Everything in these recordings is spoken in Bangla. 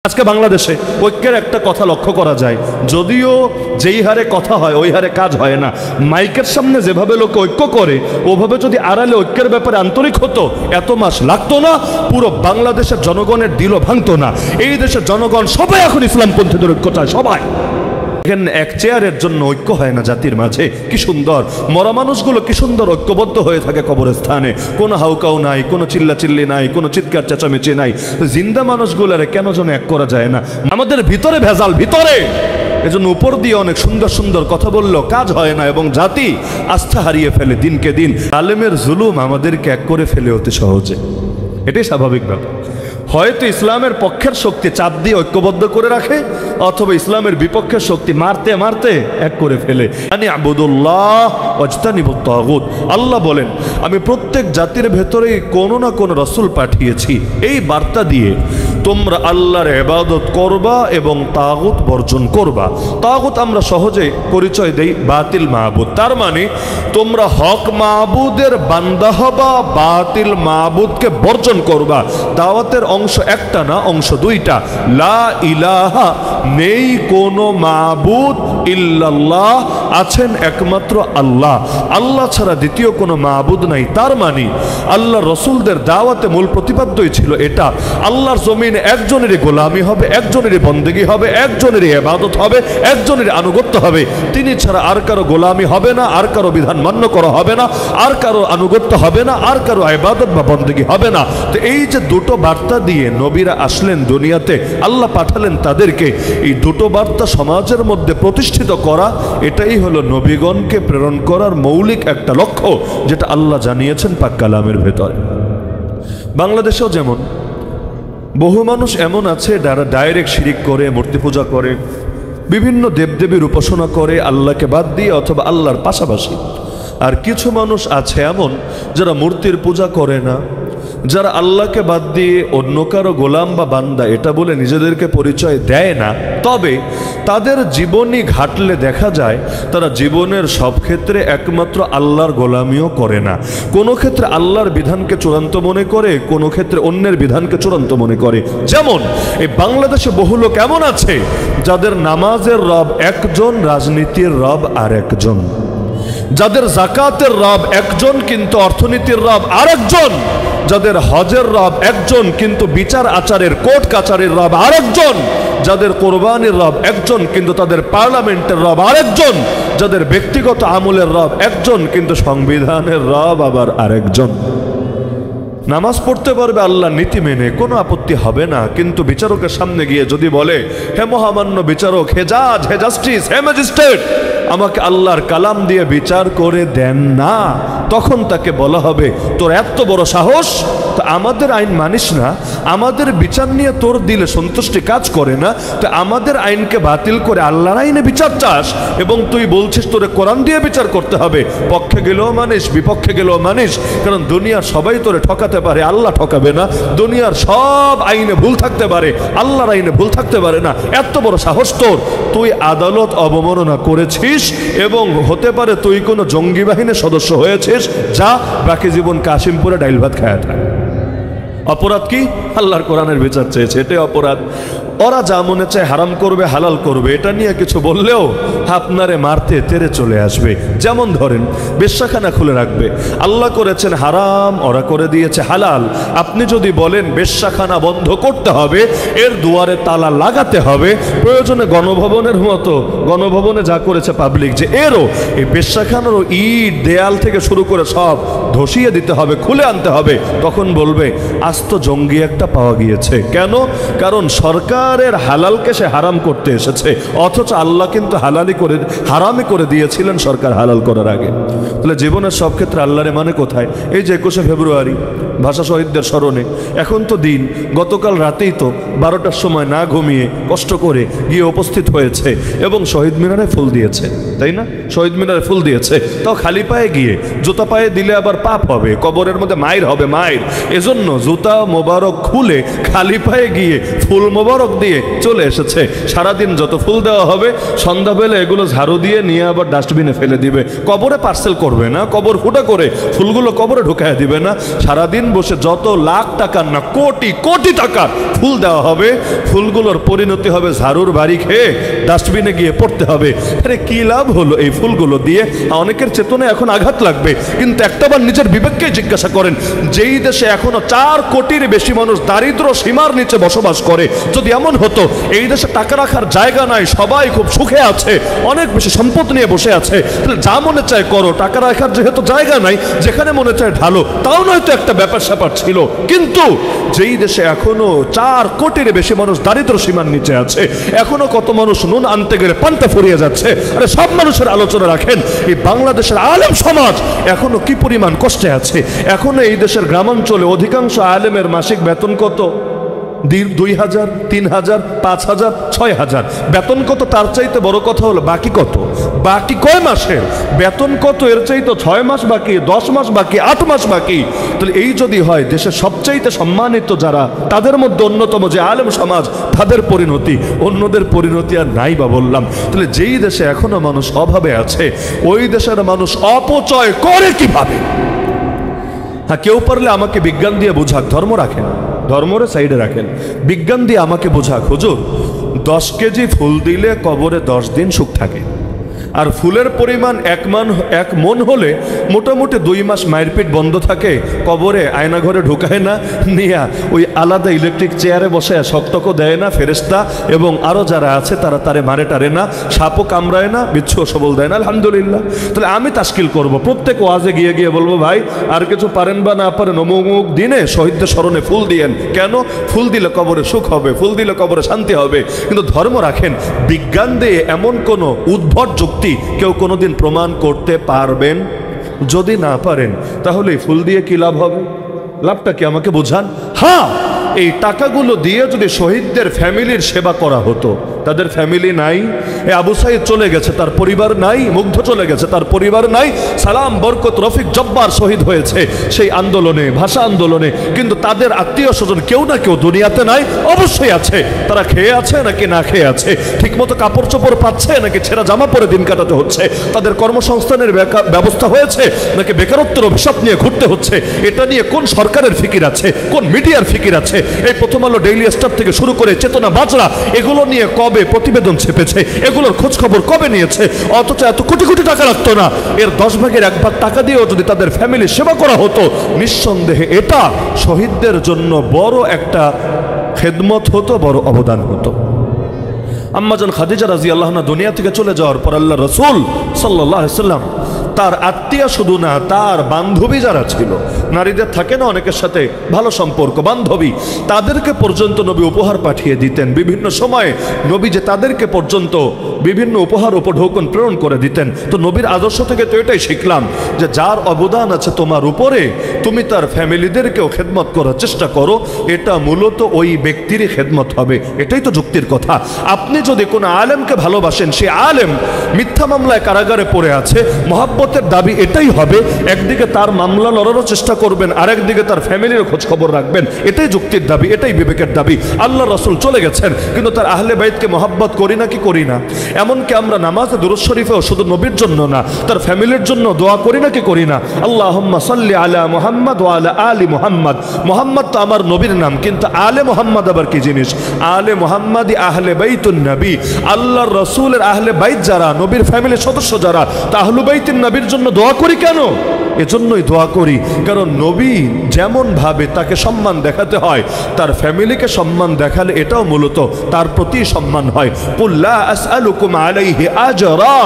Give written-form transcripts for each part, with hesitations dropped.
আজকে বাংলাদেশে ঐক্যের একটা কথা লক্ষ্য করা যায়, যদিও যেই হারে কথা হয় ওই হারে কাজ হয় না। মাইকের সামনে যেভাবে লোক ঐক্য করে ওভাবে যদি আড়ালে ঐক্যের ব্যাপারে আন্তরিক হতো এত মাস লাগতো না, পুরো বাংলাদেশের জনগণের দিলও ভাঙতো না। এই দেশের জনগণ সবাই এখন ইসলামপন্থীদের ঐক্য চায়, সবাই। এখানে এক চেয়ারের জন্য ঐক্য হয় না জাতির মাঝে। কি সুন্দর মরা মানুষগুলো কি সুন্দর ঐক্যবদ্ধ হয়ে থাকে কবরস্থানে, কোনো হাউকাউ নাই, কোনো চিল্লাচিল্লি নাই, কোনো চিৎকার চেঁচামেচি নাই। জিন্দা মানুষগুলারে কেন যেন এক করা যায় না? আমাদের ভিতরে ভেজাল, ভিতরে। এজন্য উপর দিয়ে অনেক সুন্দর সুন্দর কথা বললেও কাজ হয় না এবং জাতি আস্থা হারিয়ে ফেলে দিনকে দিন। আলেমের জুলুম আমাদেরকে এক করে ফেলে অতি সহজে, এটাই স্বাভাবিক ব্যাপার। হয়তো ইসলামের পক্ষের শক্তি চাপ দিয়ে ঐক্যবদ্ধ করে রাখে, অথবা ইসলামের বিপক্ষের শক্তি মারতে মারতে এক করে ফেলে। আল্লাহ বলেন, আমি প্রত্যেক জাতির ভেতরে কোনো না কোনো রসুল পাঠিয়েছি এই বার্তা দিয়ে, তোমরা আল্লাহর ইবাদত করবা এবং তাগুত বর্জন করবা। তাগুত আমরা সহজে পরিচয় দেই বাতিল মাহবুদ, তার মানে তোমরা হক মাহবুদের বান্দা হবা, বাতিল মাহবুদকে বর্জন করবা। দাওয়াতের অংশ একটা না, অংশ দুইটা। লা ইলাহা, নেই কোনো মাহবুদ ইল্লাল্লাহ, আছেন একমাত্র আল্লাহ, আল্লাহ ছাড়া দ্বিতীয় কোনো মাহবুদ নাই। তার মানে আল্লাহ রসুলদের দাওয়াতে মূল প্রতিপাদ্যই ছিল এটা, আল্লাহর জমিনে একজনেরই গোলামি হবে, একজনেরই বন্দেগী হবে, একজনেরই ইবাদত হবে, একজনেরই আনুগত্য হবে। তিনি ছাড়া আর কারো গোলামি হবে না, আর কারো বিধান মান্য করা হবে না, আর কারো আনুগত্য হবে না, আর কারো ইবাদত বা বন্দেগী হবে না। তো এই যে দুটো বার্তা দিয়ে নবীরা আসলেন দুনিয়াতে, আল্লাহ পাঠালেন তাদেরকে, এই দুটো বার্তা সমাজের মধ্যে প্রতিষ্ঠিত করা, এটাই হলো নবীগণকে প্রেরণ করার মৌলিক একটা লক্ষ্য, যেটা আল্লাহ জানিয়েছেন পাক কালামের ভেতরে। বাংলাদেশেও যেমন বহু মানুষ এমন আছে যারা ডাইরেক্ট শিরিক করে, মূর্তি পূজা করে, বিভিন্ন দেবদেবীর উপাসনা করে আল্লাহকে বাদ দিয়ে অথবা আল্লাহর পাশাপাশি। আর কিছু মানুষ আছে এমন যারা মূর্তির পূজা করে না, যারা আল্লাহকে বাদ দিয়ে অন্য কারো গোলাম বা বান্দা এটা বলে নিজেদেরকে পরিচয় দেয় না। তবে তাদের জীবনী ঘাটলে দেখা যায় তারা জীবনের সব ক্ষেত্রে একমাত্র আল্লাহর গোলামিও করে না। কোনো ক্ষেত্রে আল্লাহর বিধানকে চূড়ান্ত মনে করে, কোনো ক্ষেত্রে অন্যের বিধানকে চূড়ান্ত মনে করে। যেমন এই বাংলাদেশে বহু লোক এমন আছে যাদের নামাজের রব একজন, রাজনীতির রব আর একজন, যাদের যাকাতের রব একজন কিন্তু অর্থনীতির রব আরেকজন, যাদের হজের রব একজন কিন্তু বিচার আচারের কোর্ট কাচারের রব আরেকজন, যাদের কোরবানির রব একজন কিন্তু তাদের পার্লামেন্টের রব আরেকজন, যাদের ব্যক্তিগত আমলের রব একজন কিন্তু সংবিধানের রব আবার আরেকজন। নামাজ পড়তে পারবে আল্লাহর নীতি মেনে, কোনো আপত্তি হবে না, কিন্তু বিচারকের সামনে গিয়ে যদি বলে, হে মহামান্য বিচারক, হে জাজ, হে জাস্টিস, হে ম্যাজিস্ট্রেট, আমাকে আল্লাহর কালাম দিয়ে বিচার করে দেন না, তখন তাকে বলা হবে, তোর এত বড় সাহস, তো আমাদের আইন মানিস না, আমাদের বিচার নিয়ে তোর দিলে সন্তুষ্টি কাজ করে না, তো আমাদের আইনকে বাতিল করে আল্লাহর আইনে বিচার চাস, এবং তুই বলছিস তোরে কোরআন দিয়ে বিচার করতে হবে। পক্ষে গেলেও মানিস, বিপক্ষে গেলেও মানিস, কারণ দুনিয়ার সবাই তোরে ঠকাতে পারে, আল্লাহ ঠকাবে না। দুনিয়ার সব আইনে ভুল থাকতে পারে, আল্লাহর আইনে ভুল থাকতে পারে না। এত বড় সাহস তোর, তুই আদালত অবমাননা করেছিস এবং হতে পারে তুই কোনো জঙ্গি বাহিনীর সদস্য হয়েছিস, যা বাকি জীবন কাশিমপুরে ডাইল ভাত খায়া থাক। অপরাধ কি? আল্লাহর কোরআনের বিচার চেয়েছে, এটাই অপরাধ। ওরা যা মনে চায় হারাম করবে, হালাল করবে, এটা নিয়ে কিছু বললেও আপনারে মারতে তেরে চলে আসবে। যেমন ধরেন বেশ্যাখানা খুলে রাখবে, আল্লাহ করেছেন হারাম, ওরা করে দিয়েছে হালাল। আপনি যদি বলেন বেশ্যাখানা বন্ধ করতে হবে, এর দুয়ারে তালা লাগাতে হবে, প্রয়োজনে গণভবনের মতো, গণভবনে যা করেছে পাবলিক, যে এরও এই বেশ্যাখানারও ইট দেয়াল থেকে শুরু করে সব ধসিয়ে দিতে হবে, খুলে আনতে হবে, তখন বলবে আস্ত জঙ্গি একটা পাওয়া গিয়েছে। কেন? কারণ সরকারের হালালকে সে হারাম করতে এসেছে, অথচ আল্লাহ কিন্তু হারামই করে দিয়েছিলেন সরকার হালাল করার আগে। তাহলে জীবনের সব ক্ষেত্রে আল্লাহরে মানে কোথায়? এই যে 21শে ফেব্রুয়ারি ভাষা শহীদদের স্মরণে, এখন তো দিন, গতকাল রাতেই তো 12টার সময় না ঘুমিয়ে কষ্ট করে গিয়ে উপস্থিত হয়েছে এবং শহীদ মিনারে ফুল দিয়েছে, তাই না? শহীদ মিনারে ফুল দিয়েছে, তাও খালি পায়ে গিয়ে, জুতা পায়ে দিলে আবার পাপ হবে, কবরের মধ্যে মাইর হবে, মাইর। এজন্য জুতা মোবারক খুলে খালি পায়ে গিয়ে ফুল মোবারক দিয়ে চলে এসেছে। সারাদিন যত ফুল দেওয়া হবে সন্ধ্যাবেলা এগুলো ঝাড়ু দিয়ে নিয়ে আবার ডাস্টবিনে ফেলে দিবে। কবরে পার্সেল করবে না, কবর ফুটা করে ফুলগুলো কবরে ঢুকায় দিবে না। সারাদিন বসে যত লাখ টাকার না কোটি কোটি টাকার ফুল দেওয়া হবে, ফুলগুলোর পরিণতি হবে ঝাড়ুর বাড়ি খেয়ে ডাস্টবিনে গিয়ে পড়তে হবে। আরে কি লাভ হলো এই ফুলগুলো দিয়ে? অনেকের চেতনায় এখন আঘাত লাগবে, কিন্তু একটাবার নিজের বিবেককে জিজ্ঞাসা করেন, যেই দেশে এখনো 4 কোটির বেশি মানুষ দারিদ্র সীমার নিচে বসবাস করে, যদি এমন হতো এই দেশে টাকা রাখার জায়গা নাই, সবাই খুব সুখে আছে, অনেক বেশি সম্পদ নিয়ে বসে আছে, তাহলে যা মনে চায় করো, টাকা রাখার যেহেতু জায়গা নাই যেখানে মনে চায় ঢালো, তাও নয়তো একটা ব্যাপার স্যাপার ছিল। কিন্তু যেই দেশে এখনো 4 কোটির বেশি মানুষ দারিদ্র সীমার নিচে আছে, এখনো কত মানুষ নুন আনতে গেলে পান্তা ফুরিয়ে যাচ্ছে। আরে সব মানুষের আলোচনা রাখেন, এই বাংলাদেশের আলেম সমাজ এখনো কি পরিমাণ কষ্টে আছে। এখনো এই দেশের গ্রামাঞ্চলে অধিকাংশ আলেমের মাসিক বেতন কত? 2000, 3000, 5000, 6000 বেতন কত? তার চাইতে বড় কথা হলো বাকি কত, বাকি কয় মাসের বেতন কত? এর চাইতে 6 মাস বাকি, 10 মাস বাকি, 8 মাস বাকি। তাহলে এই যদি হয় দেশের সবচাইতে সম্মানিত যারা, তাদের মধ্যে অন্যতম যে আলেম সমাজ, তাদের পরিণতি, অন্যদের পরিণতি আর নাই বা বললাম। তাহলে যেই দেশে এখনো মানুষ অভাবে আছে, ওই দেশের মানুষ অপচয় করে কিভাবে? হ্যাঁ, কেউ পারলে আমাকে বিজ্ঞান দিয়ে বোঝাক, ধর্ম রাখেন, ধর্মরে সাইডে রাখেন, বিজ্ঞান দিয়ে আমাকে বোঝাক, হুজুর 10 কেজি ফুল দিলে কবরে 10 দিন সুখ থাকে, আর ফুলের পরিমাণ 1 মন হলে মোটামুটি 2 মাস মায়ের পিঠ বন্ধ থাকে, কবরে আয়না ঘরে ঢুকায় না, নিয়া ওই আলাদা ইলেকট্রিক চেয়ারে বসে শক্তকও দেয় না ফেরেশতা, এবং আরও যারা আছে তারা তারে মারে টারে না, সাপও কামড়ায় না, বিচ্ছুও সবল দেয় না। আলহামদুলিল্লাহ। তাহলে আমি তাশকিল করব, প্রত্যেক ওয়াজে গিয়ে গিয়ে বলবো, ভাই আর কিছু পারেন বা না পারেন অমুক দিনে শহীদদের স্মরণে ফুল দিয়েন। কেন? ফুল দিলে কবরে সুখ হবে, ফুল দিলে কবরে শান্তি হবে। কিন্তু ধর্ম রাখেন, বিজ্ঞান দিয়ে এমন কোনো উদ্ভট কেউ কোনোদিন প্রমাণ করতে পারবেন? যদি না পারেন তাহলে ফুল দিয়ে কি লাভ হবে? লাভটা কি আমাকে বোঝান। হ্যাঁ, এই টাকাগুলো দিয়ে যদি শহীদদের ফ্যামিলির সেবা করা হতো, তাদের ফ্যামিলি নাই, এ আবু সাইদ চলে গেছে তার পরিবার নাই, মুগ্ধ চলে গেছে তার পরিবার নাই, সালাম বরকত রফিক জব্বার শহীদ হয়েছে সেই আন্দোলনে, ভাষা আন্দোলনে, কিন্তু তাদের আত্মীয় স্বজন কেউ না কেউ দুনিয়াতে নাই, অবশ্যই আছে। তারা খেয়ে আছে নাকি না খেয়ে আছে, ঠিকমতো কাপড় চোপড় পাচ্ছে নাকি ছেঁড়া জামা পরে দিন কাটাতে হচ্ছে, তাদের কর্মসংস্থানের ব্যবস্থা হয়েছে নাকি বেকারত্বের অভিশাপ নিয়ে ঘুরতে হচ্ছে, এটা নিয়ে কোন সরকারের ফিকির আছে, কোন মিডিয়ার ফিকির আছে? এই প্রথম আলো, ডেইলি স্টার থেকে শুরু করে চেতনা, বাজরা, এগুলো নিয়ে কবে প্রতিবেদন ছেপেছে, এগুলোর খোঁজ খবর কবে নিয়েছে? অথচ এত কোটি কোটি টাকা লাগতো না। এর 10 ভাগের 1 ভাগ টাকা দিয়েও যদি তাদের ফ্যামিলি সেবা করা হতো, নিঃসন্দেহে এটা শহীদদের জন্য বড় একটা খেদমত হতো, বড় অবদান হতো। আম্মাজান খাদিজা রাদিয়াল্লাহু আনহা দুনিয়া থেকে চলে যাওয়ার পর আল্লাহ রাসূল সাল্লাল্লাহু আলাইহি সাল্লাম তার আত্মীয় শুধু না, তার বান্ধবী যারা ছিল, নারীদের থাকে না অনেকের সাথে ভালো সম্পর্ক, বান্ধবী, তাদেরকে পর্যন্ত নবী উপহার পাঠিয়ে দিতেন। বিভিন্ন সময়ে নবী যে তাদেরকে পর্যন্ত বিভিন্ন উপহার উপঢৌকন প্রেরণ করে দিতেন। তো নবীর আদর্শ থেকে তো এটাই শিখলাম যে যার অবদান আছে তোমার উপরে, তুমি তার ফ্যামিলিদেরকেও খেদমত করার চেষ্টা করো, এটা মূলত ওই ব্যক্তিরই খেদমত হবে। এটাই তো যুক্তির কথা। আপনি যদি কোনো আলেমকে ভালোবাসেন, সে আলেম মিথ্যা মামলায় কারাগারে পড়ে আছে, মহাব্বতের দাবি এটাই হবে, একদিকে তার মামলা লড়ারও চেষ্টা করবেন, আরেকদিকে তার ফ্যামিলির খোঁজ খবর রাখবেন। এটাই যুক্তির দাবি, এটাই বিবেকের দাবি। আল্লাহ রাসূল চলে গেছেন, কিন্তু তার আহলে বাইতকে মহাব্বত করি না কি করি না? এমনকি আমরা নামাজে দুরূদ শরীফেও শুধু নবীর জন্য না, তার ফ্যামিলির জন্য দোয়া করি না কি করি না? আল্লাহুম্মা সাল্লি আলা মুহাম্মাদ ওয়া আলা আলি মুহাম্মাদ। মুহাম্মদ তো আমার নবীর নাম, কিন্তু আলে মুহাম্মাদ আবার কি জিনিস? আলে মুহাম্মাদি আহলে বাইতুন নবী, আল্লাহর রাসূলের আহলে বাইত যারা, নবীর ফ্যামিলির সদস্য যারা, তা আহলু বাইতুন নবীর জন্য দোয়া করি কেন? এজন্যই দোয়া করি কারণ নবী যেমন ভাবে তাকে সম্মান দেখাতে হয়, তার ফ্যামিলিকে সম্মান দেখালে এটাও মূলত তার প্রতি সম্মান হয়। কুল লা আসআলুকুম আলাইহি আজরা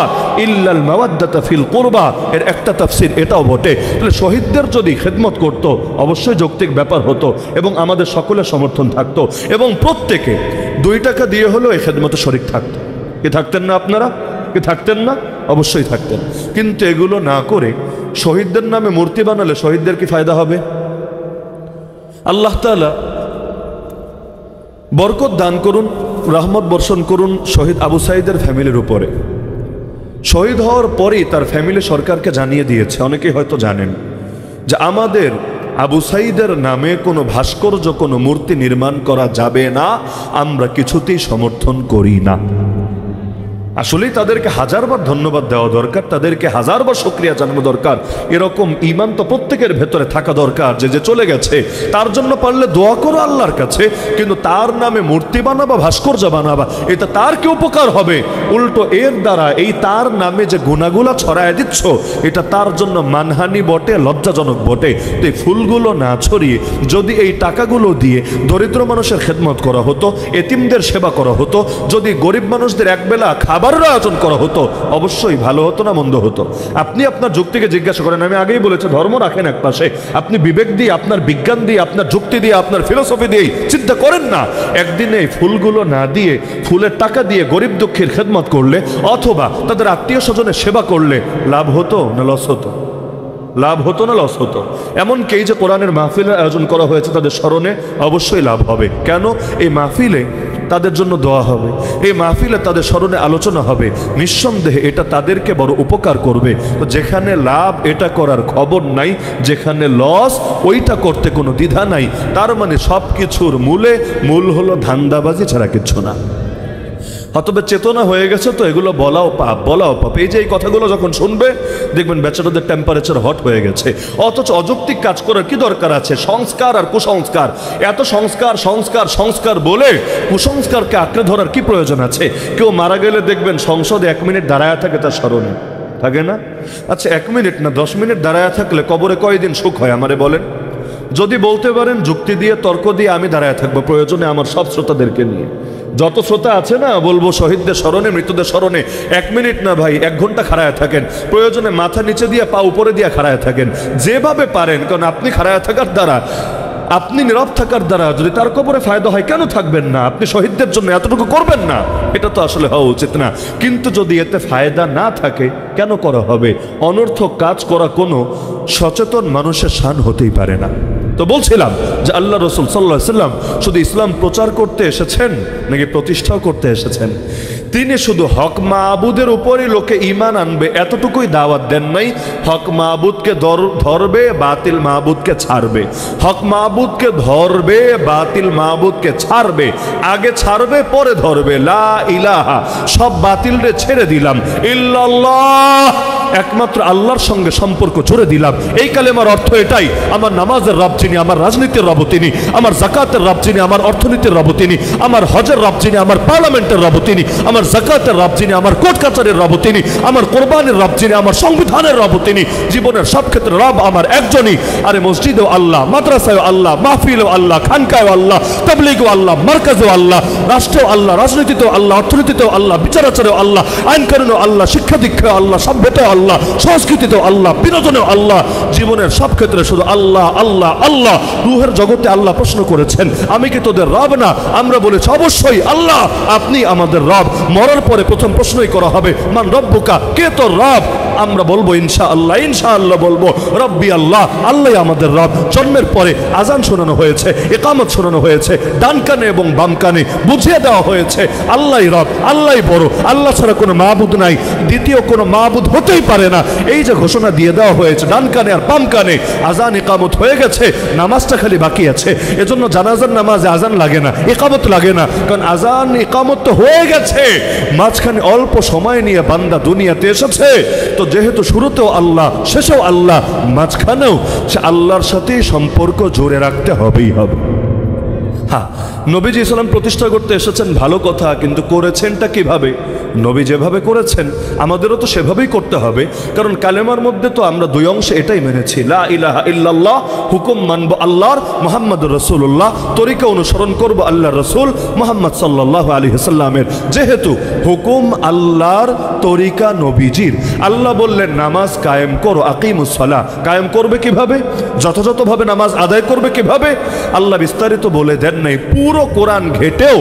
ইল্লাল মাওয়াদ্দাতা ফিল কুরবা, এর একটা তাফসীর এটাও বটে। তাহলে শহীদদের যদি খেদমত করত, অবশ্যই যৌক্তিক ব্যাপার হতো এবং আমাদের সকলের সমর্থন থাকতো, এবং প্রত্যেকে 2 টাকা দিয়ে হলেও এই খেদমতে শরীক থাকতো। কি থাকতেন না আপনারা? কি থাকতেন না? অবশ্যই থাকতেন। কিন্তু এগুলো না করে শহীদদের নামে মূর্তি বানালে শহীদদের কি ফায়দা হবে? আল্লাহ তাআলা বরকত দান করুন, রহমত বর্ষণ করুন শহীদ আবু সাঈদের ফ্যামিলির উপরে। শহীদ হওয়ার পরেই তার ফ্যামিলি সরকারকে জানিয়ে দিয়েছে, অনেকেই হয়তো জানেন, যে আমাদের আবু সাইদের নামে কোনো ভাস্কর্য, কোনো মূর্তি নির্মাণ করা যাবে না, আমরা কিছুতেই সমর্থন করি না। আসলেই তাদেরকে হাজারবার ধন্যবাদ দেওয়া দরকার, তাদেরকে হাজারবার শুকরিয়া জানানো দরকার। এরকম ঈমান তো প্রত্যেকের ভেতরে থাকা দরকার, যে যে চলে গেছে তার জন্য পারলে দোয়া করো আল্লাহর কাছে, কিন্তু তার নামে মূর্তি বানাবা, ভাস্কর্য বানাবা, এটা তার কি উপকার হবে? উল্টো এর দ্বারা এই তার নামে যে গুনাহগুলো ছড়ায় দিচ্ছ, এটা তার জন্য মানহানি বটে, লজ্জাজনক বটে। তো এই ফুলগুলো না ছড়িয়ে যদি এই টাকাগুলো দিয়ে দরিদ্র মানুষের খেদমত করা হতো, এতিমদের সেবা করা হতো, যদি গরিব মানুষদের একবেলা খাবারের আয়োজন করা হতো, অবশ্যই ভালো হতো না মন্দ হতো? আপনি আপনার যুক্তিকে জিজ্ঞাসা করেন। আমি আগেই বলেছি, ধর্ম রাখেন এক পাশে, আপনি বিবেক দিয়ে, আপনার বিজ্ঞান দিয়ে, আপনার যুক্তি দিয়ে, আপনার ফিলোসফি দিয়ে চিন্তা করেন না। একদিনে এই ফুলগুলো না দিয়ে, ফুলের টাকা দিয়ে গরিব দুঃখীর খেদমত করলে অথবা তাদের আত্মীয় স্বজনের সেবা করলে লাভ হতো না লস হতো? লাভ হতো না লস হতো? এমনকি এই যে কোরআনের মাহফিলের আয়োজন করা হয়েছে তাদের স্মরণে, অবশ্যই লাভ হবে। কেন? এই মাহফিলে তাদের জন্য দোয়া হবে, এই মাহফিলে তাদের স্মরণে আলোচনা হবে, নিঃসন্দেহে এটা তাদেরকে বড় উপকার করবে। তো যেখানে লাভ এটা করার খবর নাই, যেখানে লস ওইটা করতে কোনো দ্বিধা নাই। তার মানে সব কিছুর মূল হলো ধান্দাবাজি ছাড়া কিচ্ছু না। অতবে চেতনা হয়ে গেছে তো এগুলো বলাও পাপ, বলাও পাপ। এই যে এই কথাগুলো যখন শুনবে দেখবেন বেচারাদের টেম্পারেচার হট হয়ে গেছে। অথচ অযৌক্তিক কাজ করার কি দরকার আছে? সংস্কার আর কুসংস্কার, এত সংস্কার সংস্কার সংস্কার বলে কুসংস্কারকে আঁকড়ে ধরার কি প্রয়োজন আছে? কেউ মারা গেলে দেখবেন সংসদে 1 মিনিট দাঁড়ায় থাকে তার স্মরণে, থাকে না? আচ্ছা 1 মিনিট না 10 মিনিট দাঁড়ায় থাকলে কবরে কয়দিন সুখ হয় আমারে বলেন? যদি বলতে পারেন যুক্তি দিয়ে, তর্ক দিয়ে, আমি দাঁড়ায় থাকবো প্রয়োজনে আমার সব শ্রোতাদেরকে নিয়ে। যত শ্রোতা আছে না, বলবো শহীদদের স্মরণে, মৃতদের স্মরণে 1 মিনিট না ভাই 1 ঘন্টা খাড়ায় থাকেন, প্রয়োজনে মাথা নিচে দিয়ে পা উপরে দিয়ে খাড়ায় থাকেন, যেভাবে পারেন। কারণ আপনি খাড়ায় থাকার দ্বারা, আপনি নীরব থাকার দ্বারা যদি তার কবরে ফায়দা হয়, কেন থাকবেন না? আপনি শহীদদের জন্য এতটুকু করবেন না? এটা তো আসলে হওয়া উচিত না। কিন্তু যদি এতে ফায়দা না থাকে, কেন করা হবে? অনর্থক কাজ করা কোনো সচেতন মানুষের শান হতেই পারে না। তো বলছিলাম যে আল্লাহ রসুল সাল্লাল্লাহু আলাইহি ওয়াসাল্লাম শুধু ইসলাম প্রচার করতে এসেছেন নাকি প্রতিষ্ঠাও করতে এসেছেন? তিনি শুধু হক মাবুদের উপরই লোকে ঈমান আনবে এতটুকুই দাওয়াত দেন নাই। হক মাবুদকে ধরবে, বাতিল মাবুদকে ছাড়বে। হক মাবুদকে ধরবে, বাতিল মাবুদকে ছাড়বে। আগে ছাড়বে পরে ধরবে। লা ইলাহা, সব বাতিলরে ছেড়ে দিলাম, ইল্লাল্লাহ, একমাত্র আল্লাহর সঙ্গে সম্পর্ক জুড়ে দিলাম। এই কালেমার অর্থ এটাই, আমার নামাজের রব যিনি, আমার রাজনীতির রব তিনি, আমার যাকাতের রব যিনি, আমার অর্থনীতির রব তিনি, আমার হজের রব যিনি, আমার পার্লামেন্টের রব তিনি, আমার যাকাতের রব যিনি, আমার কোর্ট কাচারের রব তিনি, আমার কোরবানির রব যিনি, আমার সংবিধানের রব তিনি। জীবনের সব ক্ষেত্রে রব আমার একজনই। আরে মসজিদেও আল্লাহ, মাদ্রাসায়ও আল্লাহ, মাহফিলেও আল্লাহ, খানকায়ও আল্লাহ, তাবলীগেও আল্লাহ, মার্কাজেও আল্লাহ, রাষ্ট্রেও আল্লাহ, রাজনীতিতেও আল্লাহ, অর্থনীতিতেও আল্লাহ, বিচারাচারেও আল্লাহ, আইন কানুনেও আল্লাহ, শিক্ষা দীক্ষাও আল্লাহ, সভ্যতাও আল্লাহ, সংস্কৃতিতেও আল্লাহ, বিনোদনেও আল্লাহ। জীবনের সব ক্ষেত্রে শুধু আল্লাহ আল্লাহ আল্লাহ। রুহের জগতে আল্লাহ প্রশ্ন করেছেন, আমি কি তোদের রব না? আমরা বলেছি অবশ্যই আল্লাহ, আপনি আমাদের রব। মরার পরে প্রথম প্রশ্নই করা হবে, মান রব্বুকা, কে তোর রব? আমরা বলবো ইনশাআল্লাহ, ইনশাআল্লাহ বলবো রব্বি আল্লাহ, আল্লাহ আমাদের রব। জন্মের পরে আজান শোনানো হয়েছে, ইকামত শোনানো হয়েছে, ডান কানে এবং বাম কানে বুঝিয়ে দেওয়া হয়েছে আল্লাহই রব, আল্লাহই বড়, আল্লাহ ছাড়া কোনো মাবুদ নাই, দ্বিতীয় কোনো মাবুদ হতেই পারে না। এই যে ঘোষণা দিয়ে দেওয়া হয়েছে ডান কানে আর বাম কানে, আজান ইকামত হয়ে গেছে, নামাজটা খালি বাকি আছে। এজন্য জানাজার নামাজে আজান লাগে না, ইকামত লাগে না, কারণ আজান ইকামত তো হয়ে গেছে। মাঝখানে অল্প সময় নিয়ে বান্দা দুনিয়াতে এসেছে, তো যেহেতু শুরুতেও আল্লাহ, শেষেও আল্লাহ, মাঝখানেও সে আল্লাহর সাথেই সম্পর্ক জোরে রাখতে হবেই হবে। হ্যাঁ, নবীজি ইসলাম প্রতিষ্ঠা করতে এসেছেন, ভালো কথা, কিন্তু করেছেনটা কিভাবে? নবী যেভাবে করেছেন আমাদেরও তো সেভাবেই করতে হবে। কারণ কালেমার মধ্যে তো আমরা 2 অংশে এটাই মেনেছি, লা ইলাহা ইল্লাল্লাহ, হুকুম মানব আল্লাহর, মুহাম্মদুর রাসূলুল্লাহ, তরিকা অনুসরণ করব আল্লাহর রাসূল মুহাম্মদ সাল্লাল্লাহু আলাইহি ওয়াসাল্লামের। যেহেতু হুকুম আল্লাহর, তরিকা নবীজির। আল্লাহ বললেন নামাজ কায়েম করো, আকিমুস সালাহ, কায়েম করবে কিভাবে? যথাযথভাবে নামাজ আদায় করবে কিভাবে? আল্লাহ বিস্তারিত বলে দেন নাই। পুরো কোরআন ঘেটেও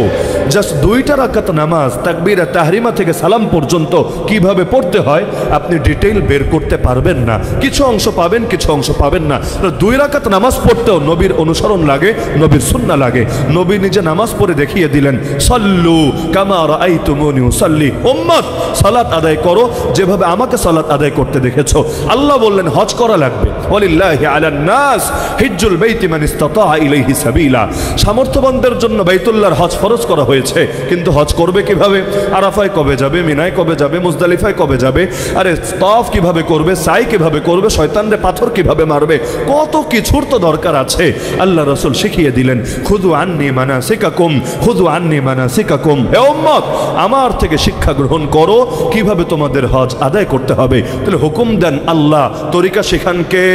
জাস্ট 2টা রাকাত নামাজ তাকবীরে তাহরিমা থেকে সালাম পর্যন্ত কিভাবে পড়তে হয় আপনি ডিটেইল বের করতে পারবেন না। কিছু অংশ পাবেন, কিছু অংশ পাবেন না। 2 রাকাত নামাজ পড়তেও নবীর অনুসরণ লাগে, নবীর সুন্নাহ লাগে। নবী নিজে নামাজ পড়ে দেখিয়ে দিলেন, সাল্লু কামা রাআইতুমুনি উসাল্লি। উম্মত সালাত আদায় করো যেভাবে আমাকে সালাত আদায় করতে দেখেছো। আল্লাহ বললেন হজ করা লাগবে, ওয়ালিল্লাহি আলান নাস হিজ্জুল বাইতি মান ইসতাতা ইলাইহি সাবিলা। সামর্থ্যবানদের জন্য বাইতুল্লাহর হজ ফরজ করা হয়েছে, কিন্তু হজ করবে কিভাবে? আরাফায় কবে যাবে, মিনায় কবে যাবে, মুজদালিফায় কবে যাবে, আরে তাওয়াফ কিভাবে করবে, সাই কিভাবে করবে, শয়তানরে পাথর কিভাবে মারবে, কত কিছুর তো দরকার আছে। আল্লাহ রাসূল শিখিয়ে দিলেন, খুযু আন্নী মানাসিকাকুম, খুযু আন্নী মানাসিকাকুম। হে উম্মত, আমার থেকে শিক্ষা গ্রহণ করো কিভাবে তোমাদের হজ আদায় করতে হবে। তাহলে হুকুম দেন আল্লাহ, তরিকা শেখান কে?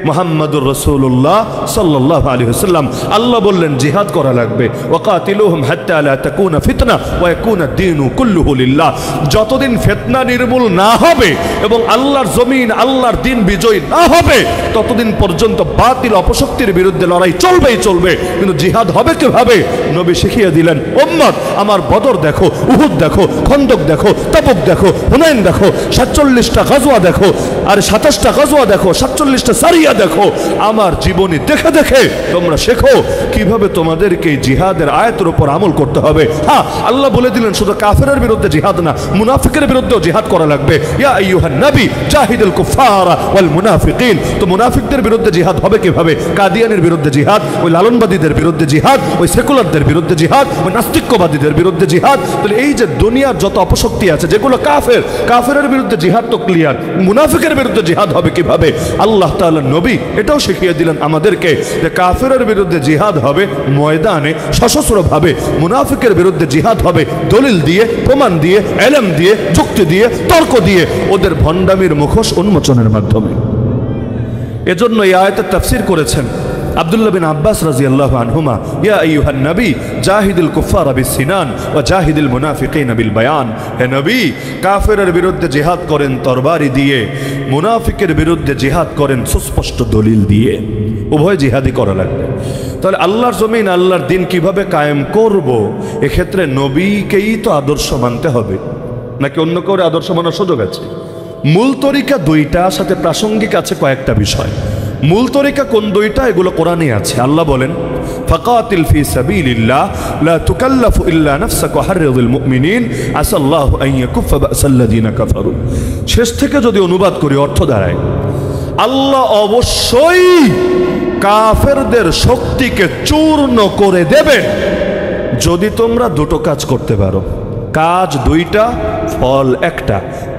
মুহাম্মাদুর রাসূলুল্লাহ সাল্লাল্লাহু আলাইহি ওয়াসাল্লাম। আল্লাহ বললেন জিহাদ করা লাগবে, ওয়াকাতিলুহুম হাত্তা লা তাকুনা ফিতনা ওয়া ইয়াকুনা দ্বীনু কুল্লুহু লিল্লাহ। যতদিন ফিতনা নির্মূল না হবে এবং আল্লাহর জমিন, আল্লাহর দ্বীন বিজয় না হবে, ততদিন পর্যন্ত বাতিল অপশক্তির বিরুদ্ধে লড়াই চলবেই চলবে। কিন্তু জিহাদ হবে কিভাবে? নবী শিখিয়ে দিলেন, উম্মত আমার বদর দেখো, উহুদ দেখো, খন্দক দেখো, তাবুক দেখো, হুনাইন দেখো, 47টা গাজওয়া দেখো, আর 27টা গাজওয়া দেখো, 47টা সারিয়া দেখো। আমার জীবনী দেখে দেখে তোমরা শেখো কিভাবে তোমাদেরকে জিহাদের আয়াতের উপর আমল করতে হবে। হ্যাঁ, আল্লাহ বলে দিলেন শুধু কাফেরের বিরুদ্ধে জিহাদ না, মুনাফিকের বিরুদ্ধেও জিহাদ করা লাগবে। ইয়া আইয়ুহান নবী জাহিদুল কুফারা ওয়াল মুনাফিকিন। তো মুনাফিকদের বিরুদ্ধে জিহাদ হবে কিভাবে? কাদিয়ানের বিরুদ্ধে জিহাদ, ওই লালনবাদীদের বিরুদ্ধে জিহাদ, ওই সেকুলারদের বিরুদ্ধে জিহাদ, ওই নাস্তিক্যবাদীদের বিরুদ্ধে জিহাদ। তাহলে এই যে দুনিয়ার যত অপশক্তি আছে যেগুলো কাফের, কাফেরের বিরুদ্ধে জিহাদ তো ক্লিয়ার, মুনাফিকের বিরুদ্ধে জিহাদ হবে কিভাবে? আল্লাহ তাআলা নবী এটাও শিখিয়ে দিলেন আমাদেরকে যে কাফেরের বিরুদ্ধে জিহাদ হবে ময়দানে সশস্ত্রভাবে, মুনাফিকের বিরুদ্ধে জিহাদ হবে দলিল দিয়ে, প্রমাণ দিয়ে, ইলম দিয়ে, যুক্তি দিয়ে, তর্ক দিয়ে, ওদের ভণ্ডামির মুখোশ উন্মোচনের মাধ্যমে। এজন্য এই আয়াতের তাফসীর করেছেন আব্দুল্লাহ বিন আব্বাস রাদিয়াল্লাহু আনহুমা, ইয়া আইয়ুহান নবী জাহিদুল কুফারা বিসসিনান ওয়া জাহিদুল মুনাফিকিনা বিল বায়ান। হে নবী, কাফেরের বিরুদ্ধে জিহাদ করেন তরবারি দিয়ে, মুনাফিকের বিরুদ্ধে জিহাদ করেন সুস্পষ্ট দলিল দিয়ে। উভয় জিহাদই করা লাগবে। তাহলে আল্লাহর জমিন, আল্লাহর দ্বীন কিভাবে কায়েম করব, এক্ষেত্রে নবীকেই তো আদর্শ মানতে হবে, নাকি অন্য কাউরে আদর্শ মানার সুযোগ আছে? মূল তরিকা 2টা, সাথে প্রাসঙ্গিক আছে কয়েকটা বিষয়। মূল তরিকা কোন 2টা? এগুলো কোরআনে আছে। আল্লাহ বলেন, ফাকাতিল ফি সাবিলিল্লাহ লা তুকাল্লাফু ইল্লা নাফসাকা ওয়া হাররিযিল মুমিনিন আসাল্লাহু আন ইয়াকুফা বাসাল্লাযিনা কাফারু। শেষ থেকে যদি অনুবাদ করি অর্থ দাঁড়ায়, আল্লাহ অবশ্যই কাফেরদের শক্তিকে চূর্ণ করে দেবেন যদি তোমরা 2টো কাজ করতে পারো। কাজ 2টা, ফল 1টা।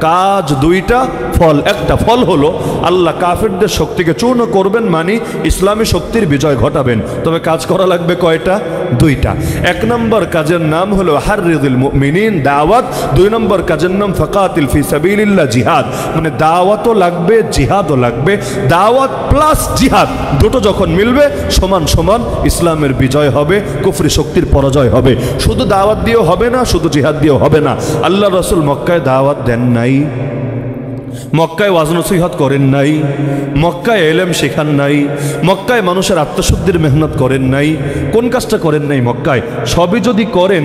কাজ 2টা, ফল 1টা। ফল হলো আল্লাহ কাফেরদের শক্তিকে চূর্ণ করবেন, মানে ইসলামী শক্তির বিজয় ঘটাবেন। তবে কাজ করা লাগবে কয়টা? 2টা। 1 নম্বর কাজের নাম হলো হাররিযিল মুমিনিন, দাওয়াত। 2 নম্বর কাজের নাম ফাকাতিল ফি সাবিলিল্লাহ, জিহাদ। মানে দাওয়াতও লাগবে, জিহাদও লাগবে। দাওয়াত প্লাস জিহাদ দুটো যখন মিলবে সমান সমান ইসলামের বিজয় হবে, কুফরি শক্তির পরাজয় হবে। শুধু দাওয়াত দিয়েও হবে না, শুধু জিহাদ দিয়েও হবে না। আল্লাহ রাসূল মক্কায় দাওয়াত দেন নাই, মক্কায় ওয়াজ নসিহত করেন নাই, মক্কায় ইলম শেখান নাই, মক্কায় মানুষের আত্মশুদ্ধির মেহনত করেন নাই। কোন কাজটা করেন নাই মক্কায়? সবই যদি করেন,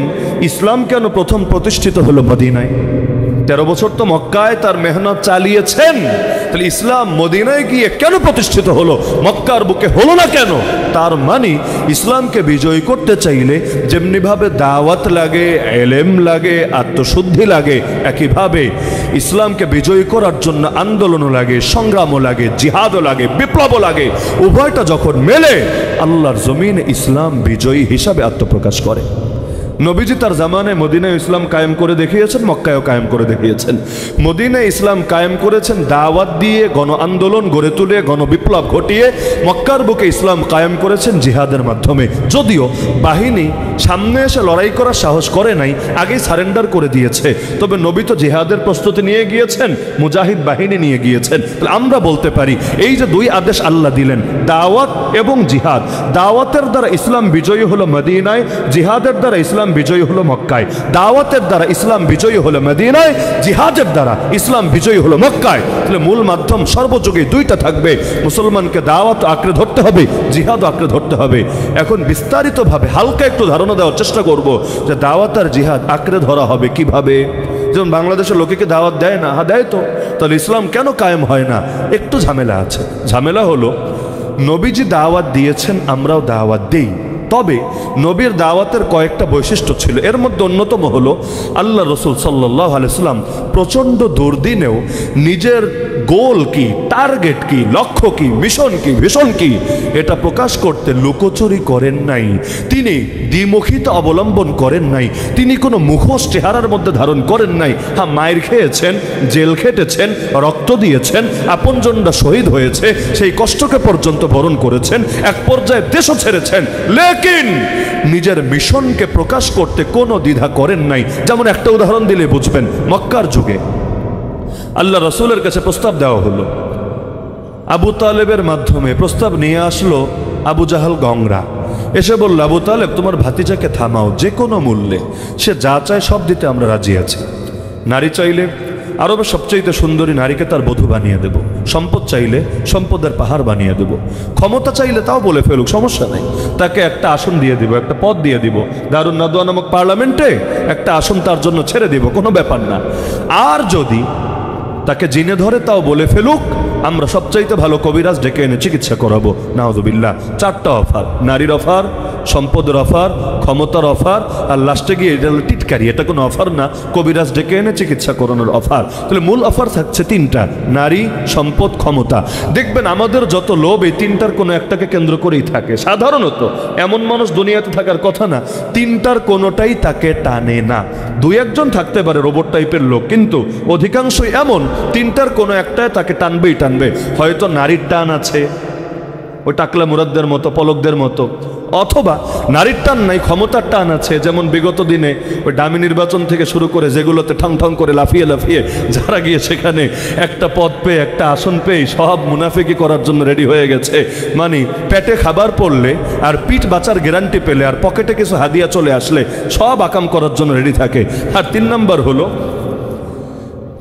ইসলাম কেন প্রথম প্রতিষ্ঠিত হলো মদিনায়? 13 বছর তো মক্কায় তার মেহনত চালিয়েছেন, তাহলে ইসলাম মদিনায় গিয়ে কেন প্রতিষ্ঠিত হলো, মক্কার বুকে হলো না কেন? তার মানে ইসলামকে বিজয় করতে চাইলে যেমনিভাবে দাওয়াত লাগে, ইলম লাগে, আত্মশুদ্ধি লাগে, একইভাবে ইসলামকে বিজয় করার জন্য আন্দোলনও লাগে, সংগ্রামও লাগে, জিহাদও লাগে, বিপ্লবও লাগে। উভয়টা যখন মেলে আল্লাহর জমিনে ইসলাম বিজয়ী হিসাবে আত্মপ্রকাশ করে। নবীজি তার জামানায় মদিনায় ইসলাম কায়েম করে দেখিয়েছেন, মক্কায়ও কায়েম করে দেখিয়েছেন। মদিনায় ইসলাম কায়েম করেছেন দাওয়াত দিয়ে, গণ আন্দোলন গড়ে তুলে, গণ বিপ্লব ঘটিয়ে। মক্কার বুকে ইসলাম কায়েম করেছেন জিহাদের মাধ্যমে। যদিও বাহিনী সামনে এসে লড়াই করার সাহস করে নাই, আগেই সারেন্ডার করে দিয়েছে। তবে নবী তো জিহাদের প্রস্তুতি নিয়ে গিয়েছেন, মুজাহিদ বাহিনী নিয়ে গিয়েছেন। তাহলে আমরা বলতে পারি এই যে 2 আদেশ আল্লাহ দিলেন, দাওয়াত এবং জিহাদ। দাওয়াতের দ্বারা ইসলাম বিজয়ী হলো মদিনায়, জিহাদের দ্বারা ইসলাম ইসলাম বিজয়ী হলো মক্কায়, দাওয়াতের দ্বারা ইসলাম বিজয়ী হলো মদিনায়, জিহাদের দ্বারা ইসলাম বিজয়ী হলো মক্কায়। তাহলে মূল মাধ্যম সর্বযুগে দুইটা থাকবে, মুসলমানকে দাওয়াত আঁকড়ে ধরতে হবে, জিহাদও আঁকড়ে ধরতে হবে। এখন বিস্তারিতভাবে হালকা একটু ধারণা দেওয়ার চেষ্টা করব যে দাওয়াত আর জিহাদ আঁকড়ে ধরা হবে কিভাবে। যেমন বাংলাদেশের লোকে দাওয়াত দেয় না, হ্যাঁ দেয় তো, তাহলে ইসলাম কেন কায়েম হয় না? একটু ঝামেলা আছে। ঝামেলা হলো নবীজি দাওয়াত দিয়েছেন, আমরাও দাওয়াত দেই, তবে নবীর দাওয়াতের কয়েকটা বৈশিষ্ট্য ছিল। এর মধ্যে অন্যতম হলো আল্লাহ রসুল সাল্লাল্লাহু আলাইহি সাল্লাম প্রচণ্ড দুর্দিনেও নিজের গোল কি, টার্গেট কি, লক্ষ্য কি, মিশন কি, ভিশন কি, এটা প্রকাশ করতে লুকোচুরি করেন নাই। তিনি দ্বিমুখিতা অবলম্বন করেন নাই। তিনি কোনো মুখোশ চেহারার মধ্যে ধারণ করেন নাই। হ্যাঁ, মায়ের খেয়েছেন, জেল খেটেছেন, রক্ত দিয়েছেন, আপনজনরা শহীদ হয়েছে, সেই কষ্টকে পর্যন্ত বরণ করেছেন, এক পর্যায়ে দেশও ছেড়েছেন, লেকিন নিজের মিশনকে প্রকাশ করতে কোনো দ্বিধা করেন নাই। যেমন একটা উদাহরণ দিলে বুঝবেন, মক্কার যুগে আল্লাহ রসুলের কাছে প্রস্তাব দেওয়া হলো, আবু তালেবের মাধ্যমে প্রস্তাব নিয়ে আসলো আবু জাহাল গংরা, এসে বলল, আবু তালেব তোমার ভাতিজাকে থামাও, যে কোনো মূল্যে, সে যা চায় সব দিতে আমরা রাজি আছি। নারী চাইলে আরবের সবচেয়ে সুন্দরী নারীকে তার বধূ বানিয়ে দেব, সম্পদ চাইলে সম্পদের পাহাড় বানিয়ে দেব, ক্ষমতা চাইলে তাও বলে ফেলুক, সমস্যা নেই, তাকে একটা আসন দিয়ে দিব, একটা পদ দিয়ে দিব, দারুন নাদওয়া নামক পার্লামেন্টে একটা আসন তার জন্য ছেড়ে দিব, কোনো ব্যাপার না। আর যদি তাকে জিনে ধরে তাও বলে ফেলুক, আমরা সবচাইতে ভালো কবিরাজ ডেকে এনে চিকিৎসা করাবো, নাউযুবিল্লাহ। চারটা অফার, নারীর অফার, সম্পদের অফার, ক্ষমতার অফার, আর লাস্টে গিয়ে এটা হলো টিটকারি, এটা কোনো অফার না, কবিরাজ ডেকে এনে চিকিৎসা করানোর অফার। তাহলে মূল অফার থাকছে তিনটা, নারী, সম্পদ, ক্ষমতা। দেখবেন আমাদের যত লোভ এই তিনটার কোনো একটাকে কেন্দ্র করেই থাকে। সাধারণত এমন মানুষ দুনিয়াতে থাকার কথা না, তিনটার কোনোটাই তাকে টানে না। দুই একজন থাকতে পারে রোবট টাইপের লোক, কিন্তু অধিকাংশই এমন তিনটার কোনো একটাই তাকে টানবেই টানবে। হয়তো নারীর টান আছে, ওই টাকলা মুরাদদের মতো, পলকদের মতো, অথবা নারীর টান নাই, ক্ষমতার টান আছে। যেমন বিগত দিনে ওই ডামি নির্বাচন থেকে শুরু করে যেগুলোতে ঠং ঠং করে লাফিয়ে লাফিয়ে যারা গিয়ে সেখানে একটা পদ পেয়ে, একটা আসন পেয়ে সব মুনাফিকি করার জন্য রেডি হয়ে গেছে। মানে পেটে খাবার পড়লে আর পিঠ বাঁচার গ্যারান্টি পেলে আর পকেটে কিছু হাদিয়া চলে আসলে সব আকাম করার জন্য রেডি থাকে। আর 3 নম্বর হলো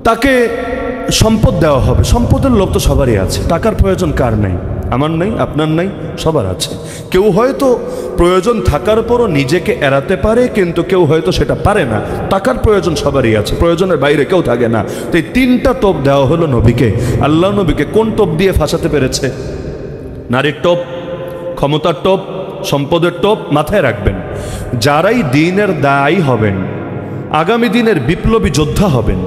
তাকে সম্পদ দেওয়া হবে। সম্পদের লোভ তো সবারই আছে, টাকার প্রয়োজন কার নাই? আমার নাই, আপনার নাই, সবার আছে। কেউ হয়তো প্রয়োজন থাকার পরও নিজেকে এড়াতে পারে, কিন্তু কেউ হয়তো সেটা পারে না। টাকার প্রয়োজন সবারই আছে, প্রয়োজনের বাইরে কেউ থাকে না। তো এই 3টা টোপ দেওয়া হলো নবীকে। আল্লাহ নবীকে কোন টোপ দিয়ে ফাঁসাতে পেরেছে? নারীর টোপ, ক্ষমতার টোপ, সম্পদের টোপ। মাথায় রাখবেন, যারাই দ্বীনের দায়ী হবেন, আগামী দিনের বিপ্লবী যোদ্ধা হবেন,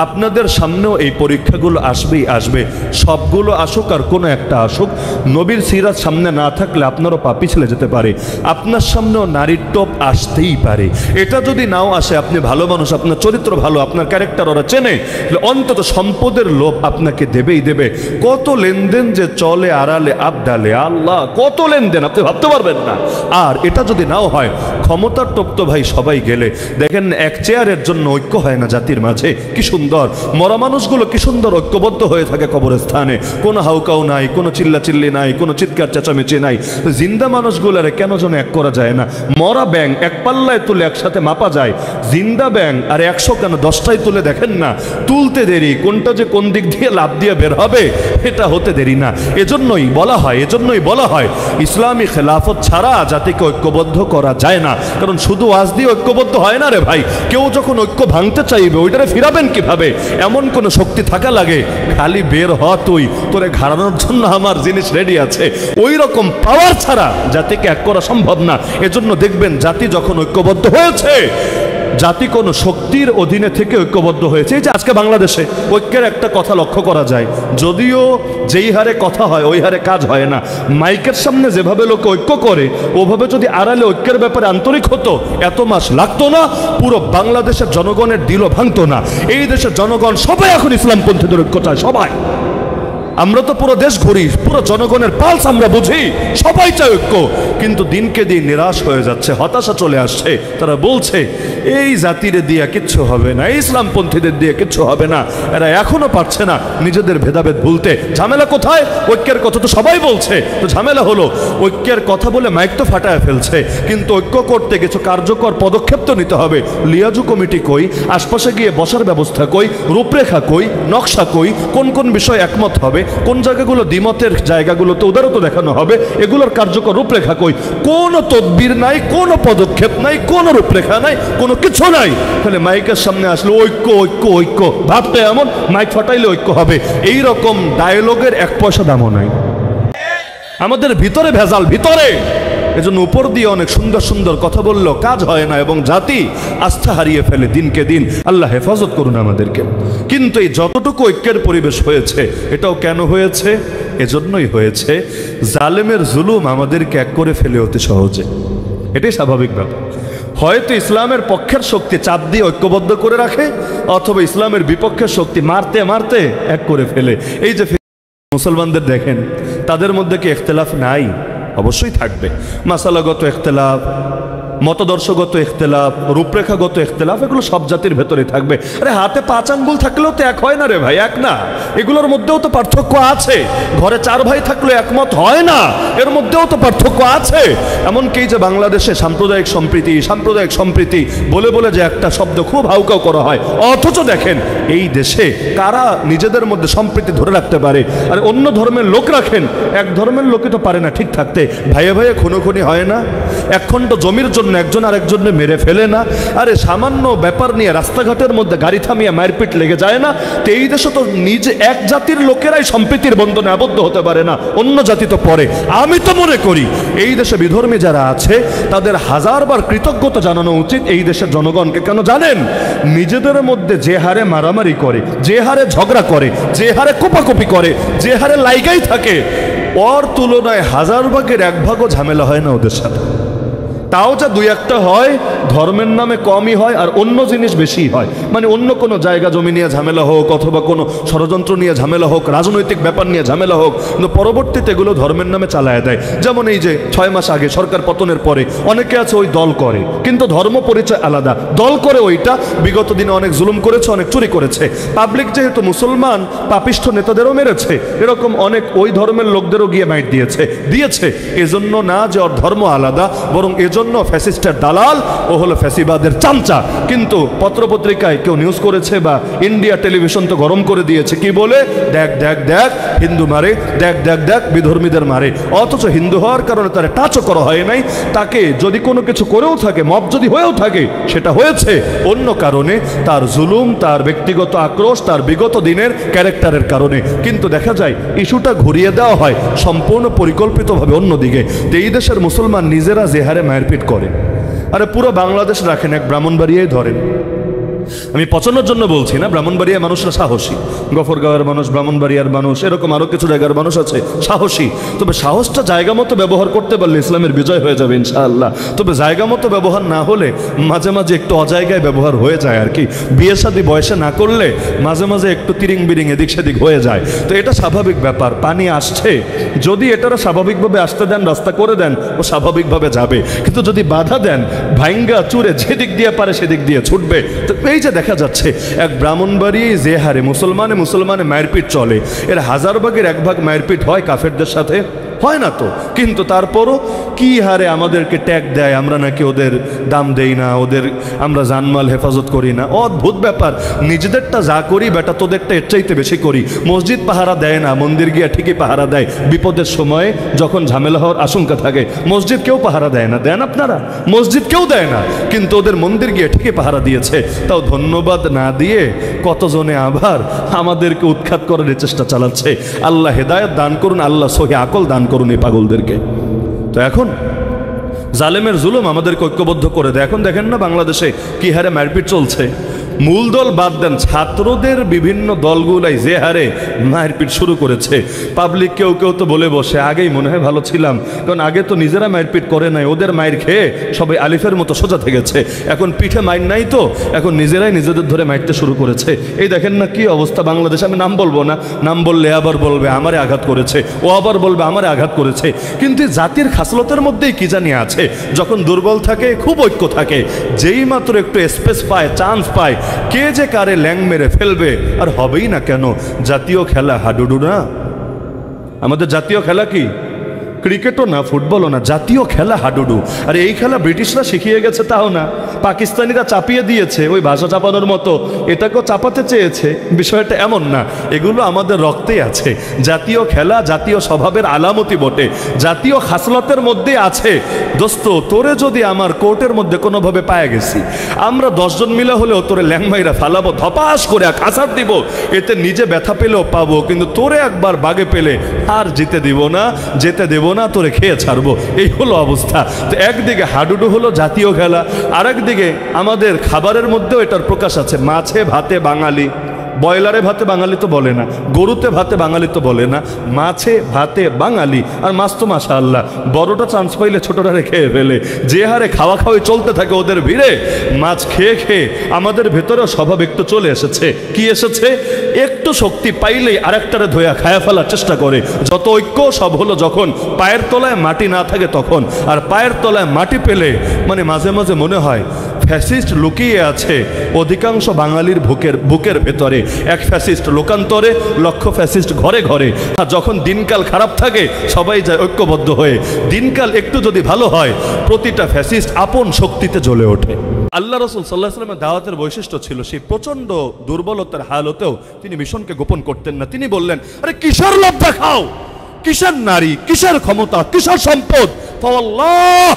আপনাদের সামনেও এই পরীক্ষাগুলো আসবেই আসবে। সবগুলো আসুক আর কোনো একটা আসুক, নবীর সিরাত সামনে না থাকলে আপনারও পা পিছলে যেতে পারে। আপনার সামনেও নারীর টোপ আসতেই পারে। এটা যদি নাও আসে, আপনি ভালো মানুষ, আপনার চরিত্র ভালো, আপনার ক্যারেক্টার ওরা চেনে, অন্তত সম্পদের লোভ আপনাকে দেবেই দেবে। কত লেনদেন যে চলে আড়ালে আবডালে, আল্লাহ কত লেনদেন আপনি ভাবতে পারবেন না। আর এটা যদি নাও হয়, ক্ষমতার টোপ তো ভাই সবাই গেলে। দেখেন এক চেয়ারের জন্য ঐক্য হয় না জাতির মাঝে, কি সুন্দর মরা মানুষগুলো কি সুন্দর ঐক্যবদ্ধ হয়ে থাকে কবরস্থানে, কোনো হাউকাউ নাই, কোনো চিল্লাচিল্লি নাই, কোনো চিৎকার চেঁচামেচি নাই। জিন্দা মানুষগুলারে কেন যেন এক করা যায় না? মরা ব্যাং এক পাল্লায় তুলে একসাথে মাপা যায়, জিন্দা ব্যাং আর 100 কেন 10টাই তুলে দেখেন না, তুলতে দেরি, কোনটা যে কোন দিক দিয়ে লাভ দিয়ে বের হবে এটা হতে দেরি না। এজন্যই বলা হয় ইসলামী খেলাফত ছাড়া জাতিকে ঐক্যবদ্ধ করা যায় না। কারণ শুধু ওয়াজ দিয়ে ঐক্যবদ্ধ হয় না রে ভাই। কেউ যখন ঐক্য ভাঙতে চাইবে, ওইটারে ফিরাবেন কিভাবে? এমন কোন শক্তি থাকা লাগে, খালি বের হ তুই, তোরে ঘাড়ানোর জন্য আমার জিনিস রেডি আছে। ওই রকম পাওয়ার ছাড়া জাতিকে এক করা সম্ভব না। এজন্য দেখবেন জাতি যখন ঐক্যবদ্ধ হয়েছে, জাতি কোনো শক্তির অধীনে থেকে ঐক্যবদ্ধ হয়েছে। এই যে আজকে বাংলাদেশে ঐক্যের একটা কথা লক্ষ্য করা যায়, যদিও যেই হারে কথা হয় ওই হারে কাজ হয় না। মাইকের সামনে যেভাবে লোক ঐক্য করে, ওভাবে যদি আড়ালে ঐক্যের ব্যাপারে আন্তরিক হতো, এত মাস লাগতো না, পুরো বাংলাদেশের জনগণের দিলও ভাঙতো না। এই দেশের জনগণ সবাই এখন ইসলামপন্থীদের ঐক্য চায়, সবাই। আমরা তো পুরো দেশ ঘুরি, পুরো জনগণের পালস আমরা বুঝি, সবাই চায় ঐক্য, কিন্তু দিনকে দিন নিরাশ হয়ে যাচ্ছে, হতাশা চলে আসছে। তারা বলছে এই জাতিরে দিয়ে কিচ্ছু হবে না, ইসলামপন্থীদের দিয়ে কিচ্ছু হবে না, এরা এখনো পারছে না নিজেদের ভেদাভেদ ভুলতে। ঝামেলা কোথায়? ঐক্যের কথা তো সবাই বলছে, তো ঝামেলা হলো ঐক্যের কথা বলে মাইক তো ফাটায় ফেলছে, কিন্তু ঐক্য করতে কিছু কার্যকর পদক্ষেপ তো নিতে হবে। লিয়াজু কমিটি কই, আশপাশে গিয়ে বসার ব্যবস্থা কই, রূপরেখা কই, নকশা কই, কোন কোন বিষয় একমত হবে, কোন জায়গাগুলো দ্বিমতের জায়গাগুলোতে উদারতা দেখানো হবে, এগুলোর কার্যকর রূপরেখা কই? কোনো তদবির নাই, কোনো পদক্ষেপ নাই, কোনো রূপরেখা নাই, কোনো কিছু নাই। তাহলে মাইকের সামনে আসলে ঐক্য ঐক্য ঐক্য ভাবতে এমন, মাইক ফাটাইলে ঐক্য হবে, এই রকম ডায়লগের এক পয়সা দামও নাই। আমাদের ভিতরে ভেজাল, ভিতরে। এজন্য উপর দিয়ে অনেক সুন্দর সুন্দর কথা বললো, কাজ হয় না এবং জাতি আস্থা হারিয়ে ফেলে দিনকে দিন। আল্লাহ হেফাজত করুন আমাদেরকে। কিন্তু এই যতটুকু ঐক্যের পরিবেশ হয়েছে, এটাও কেন হয়েছে? এজন্যই হয়েছে জালেমের জুলুম আমাদেরকে এক করে ফেলে অতি সহজে। এটাই স্বাভাবিক ব্যাপার। হয়তো ইসলামের পক্ষের শক্তি চাপ দিয়ে ঐক্যবদ্ধ করে রাখে, অথবা ইসলামের বিপক্ষের শক্তি মারতে মারতে এক করে ফেলে। এই যে মুসলমানদের দেখেন, তাদের মধ্যে কি ইখতিলাফ নাই? অবশ্যই থাকবে। মাসালাগত ইখতিলাফ, মতদর্শগত ইখতিলাফ, রূপরেখাগত ইখতিলাফ, এগুলো সব জাতির ভেতরে থাকবে। আরে হাতে 5 আঙ্গুল থাকলেও তো এক হয় না রে ভাই, এক না। এগুলোর মধ্যেও তো পার্থক্য আছে। ঘরে 4 ভাই থাকলে একমত হয় না, এর মধ্যেও তো পার্থক্য আছে। এমনকি যে বাংলাদেশে সাম্প্রদায়িক সম্প্রীতি বলে বলে যে একটা শব্দ খুব হাউকাউ করা হয়, অথচ দেখেন এই দেশে কারা নিজেদের মধ্যে সম্প্রীতি ধরে রাখতে পারে? আর অন্য ধর্মের লোক রাখেন, এক ধর্মের লোকই তো পারে না ঠিক থাকতে। ভাইয়ে ভাইয়ে খুনোখুনি হয় না? এক খণ্ড জমির জন্য একজন আরেকজনকে মেরে ফেলে না? আরে সামান্য ব্যাপার নিয়ে রাস্তাঘাটের মধ্যে গাড়ি থামিয়ে মারপিট লেগে যায় না? তো এই দেশে তো নিজে এক জাতির লোকেরাই সম্প্রীতির বন্ধনে আবদ্ধ হতে পারে না, অন্য জাতি তো পরে। আমি তো মনে করি এই দেশে বিধর্মী যারা আছে তাদের হাজারবার কৃতজ্ঞতা জানানো উচিত এই দেশের জনগণকে। কেন জানেন? নিজেদের মধ্যে যে হারে মারামারি করে, যে হারে ঝগড়া করে, যে হারে কোপাকুপি করে, যে হারে লাইগাই থাকে, ওর তুলনায় 1000 ভাগের 1 ভাগও ঝামেলা হয় না ওদের সাথে। তাও যা 2-1টা হয়, ধর্মের নামে কমই হয় আর অন্য জিনিস বেশি হয়। মানে অন্য কোনো জায়গা জমি নিয়ে ঝামেলা হোক, অথবা কোনো ষড়যন্ত্র নিয়ে ঝামেলা হোক, রাজনৈতিক ব্যাপার নিয়ে ঝামেলা হোক, কিন্তু পরবর্তীতে এগুলো ধর্মের নামে চালায় দেয়। যেমন এই যে 6 মাস আগে সরকার পতনের পরে অনেকে আছে ওই দল করে, কিন্তু ধর্ম পরিচয় আলাদা। দল করে ওইটা বিগত দিনে অনেক জুলুম করেছে, অনেক চুরি করেছে। পাবলিক যেহেতু মুসলমান, পাপিষ্ঠ নেতাদেরও মেরেছে, এরকম অনেক ওই ধর্মের লোকদেরও গিয়ে মাইট দিয়েছে। এজন্য না যে ওর ধর্ম আলাদা, বরং এজন্য ফ্যাসিস্টের দালাল, ও হলো ফ্যাসিবাদের চামচা। কিন্তু পত্রপত্রিকায় কেউ নিউজ করেছে বা ইন্ডিয়া টেলিভিশন তো গরম করে দিয়েছে, কি বলে? দেখ দেখ দেখ হিন্দু মারে, দেখ দেখ দেখ বিধর্মীদের মারে। অথচ হিন্দু হওয়ার কারণে তার টাচও করা হয় নাই। তাকে যদি কোনো কিছু করেও থাকে, মব যদি হয়েও থাকে, সেটা হয়েছে অন্য কারণে, তার জুলুম, তার ব্যক্তিগত আক্রোশ, তার বিগত দিনের ক্যারেক্টারের কারণে। কিন্তু দেখা যায় ইস্যুটা ঘুরিয়ে দেওয়া হয় সম্পূর্ণ পরিকল্পিতভাবে অন্যদিকে। এই দেশের মুসলমান নিজেরা যে হারে মারপিট করে, আরে পুরো বাংলাদেশ রাখেন, এক ব্রাহ্মণবাড়িয়ায় ধরেন। আমি পচানোর জন্য বলছি না, ব্রাহ্মণবাড়িয়ার মানুষরা সাহসী, গফরগাঁওয়ের মানুষ, ব্রাহ্মণবাড়িয়ার মানুষ, এরকম আরও কিছু জায়গার মানুষ আছে সাহসী। তবে সাহসটা জায়গা মতো ব্যবহার করতে পারলে ইসলামের বিজয় হয়ে যাবে ইনশাআল্লাহ। তবে জায়গা মতো ব্যবহার না হলে মাঝে মাঝে একটু অজায়গায় ব্যবহার হয়ে যায় আর কি। বিয়ে শাদী বয়সে না করলে মাঝে মাঝে একটু তিরিং বিরিং এদিক সেদিক হয়ে যায়। তো এটা স্বাভাবিক ব্যাপার। পানি আসছে, যদি এটারা স্বাভাবিকভাবে আসতে দেন, রাস্তা করে দেন, ও স্বাভাবিকভাবে যাবে। কিন্তু যদি বাধা দেন, ভাঙ্গা চুরে যেদিক দিয়ে পারে সেদিক দিয়ে ছুটবে। তো এই যে দেখা যাচ্ছে এক ব্রাহ্মণবাড়ি যে হারে মুসলমানে মারপিট চলে, এর 1000 ভাগের 1 ভাগ মারপিট হয় কাফেরদের সাথে? হয় না তো। কিন্তু তারপরও কি হারে আমাদেরকে ট্যাগ দেয়, আমরা নাকি ওদের দাম দেই না, ওদের আমরা জানমাল হেফাজত করি না। অদ্ভুত ব্যাপার। নিজেদেরটা যা করি বেটা তোদেরটা এর চাইতে বেশি করি। মসজিদ পাহারা দেয় না, মন্দির গিয়া ঠিকই পাহারা দেয় বিপদের সময়ে, যখন ঝামেলা হওয়ার আশঙ্কা থাকে। মসজিদ কেউ পাহারা দেয় না, দেন আপনারা? মসজিদ কেউ দেয় না, কিন্তু ওদের মন্দির গিয়ে ঠিকই পাহারা দিয়েছে। তাও ধন্যবাদ না দিয়ে কতজনে আবার আমাদেরকে উৎখাত করার চেষ্টা চালাচ্ছে। আল্লাহ হেদায়েত দান করুন, আল্লাহ সহি আকল দান করুন এই পাগলদেরকে। তো এখন জালেমের জুলুম আমাদেরকে ঐক্যবদ্ধ করে দেয়। এখন দেখেন না বাংলাদেশে কি হারে মারপিট চলছে। মূলদল বাদ দেন, ছাত্রদের বিভিন্ন দলগুলাই যে হারে মারপিট শুরু করেছে, পাবলিক কেউ কেউ তো বলে বসে আগেই মনে হয় ভালো ছিলাম, কারণ আগে তো নিজেরা মারপিট করে নাই, ওদের মায়ের খেয়ে সবাই আলিফের মতো সোজা থেকেছে, এখন পিঠে মাইর নাই তো এখন নিজেরাই নিজেদের ধরে মারতে শুরু করেছে। এই দেখেন না কি অবস্থা বাংলাদেশে। আমি নাম বলবো না, নাম বললে আবার বলবে আমারে আঘাত করেছে, ও আবার বলবে আমারে আঘাত করেছে। কিন্তু জাতির খাসলতের মধ্যেই কি জানি আছে, যখন দুর্বল থাকে খুব ঐক্য থাকে, যেই মাত্র একটু স্পেস পায়, চান্স পায়, কে যে কারে ল্যাং মেরে ফেলবে। আর হবেই না কেন? জাতীয় খেলা হাডুডু না? আমাদের জাতীয় খেলা কি? ক্রিকেটও না, ফুটবলও না, জাতীয় খেলা হাডুডু। আর এই খেলা ব্রিটিশরা শিখিয়ে গেছে তাও না, পাকিস্তানিরা চাপিয়ে দিয়েছে ওই ভাষা চাপানোর মতো, এটাকেও চাপাতে চেয়েছে। বিষয়টা এমন না, এগুলো আমাদের রক্তেই আছে। জাতীয় খেলা জাতীয় স্বভাবের আলামতি বটে, জাতীয় খাসলতের মধ্যে আছে। দোস্ত, তোরে যদি আমার কোর্টের মধ্যে কোনোভাবে পায়ে গেছি, আমরা 10 জন মিলে হলেও তোরে ল্যাংমাইরা ফালাবো, ধপাস করে কাঁচার দিব, এতে নিজে ব্যথা পেলেও পাবো, কিন্তু তোরে একবার বাগে পেলে আর জিতে দিব না, যেতে দেব না, তোরে খেয়ে ছাড়বো। এই হলো অবস্থা। তো একদিকে হাডুডু হলো জাতীয় খেলা, আর একদিকে আমাদের খাবারের মধ্যেও এটার প্রকাশ আছে। মাছে ভাতে বাঙালি, ব্রয়লারে ভাতে বাঙালি তো বলে না, গরুতে ভাতে বাঙালি তো বলে না, মাছে ভাতে বাঙালি। আর মাছ তো মাশাআল্লাহ বড়টা চান্স পাইলে ছোটরা খেয়ে ফেলে, যে হারে খাওয়া খাওয়াই চলতে থাকে ওদের ভিড়ে, মাছ খেয়ে খেয়ে আমাদের ভেতরেও স্বভাব একটু চলে এসেছে। কি এসেছে? একটু শক্তি পাইলেই আরেকটারে ধোয়া খায়া ফেলার চেষ্টা করে। যত ঐক্য সব হলো যখন পায়ের তলায় মাটি না থাকে তখন। আর পায়ের তলায় মাটি পেলে মানে মাঝে মাঝে মনে হয় ফ্যাসিস্ট লুকিয়ে আছে অধিকাংশ বাঙালির বুকের ভেতরে। এক ফ্যাসিস্ট লোকান্তরে, লক্ষ ফ্যাসিস্ট ঘরে ঘরে। আর যখন দিনকাল খারাপ থাকে সবাই যায় ঐক্যবদ্ধ হয়ে, দিনকাল একটু যদি ভালো হয় প্রতিটা ফ্যাসিস্ট আপন শক্তিতে জ্বলে ওঠে। আল্লাহ রাসূল সাল্লাল্লাহু আলাইহি ওয়াসাল্লামের দাওয়াতের বৈশিষ্ট্য ছিল সেই প্রচন্ড দুর্বলতার হালতেও তিনি মিশনকে গোপন করতেন না। তিনি বললেন, আরে কিসের লোভ দেখাও, কিসের নারী, কিসের ক্ষমতা, কিসের সম্পদ, ফাওয়াল্লাহ,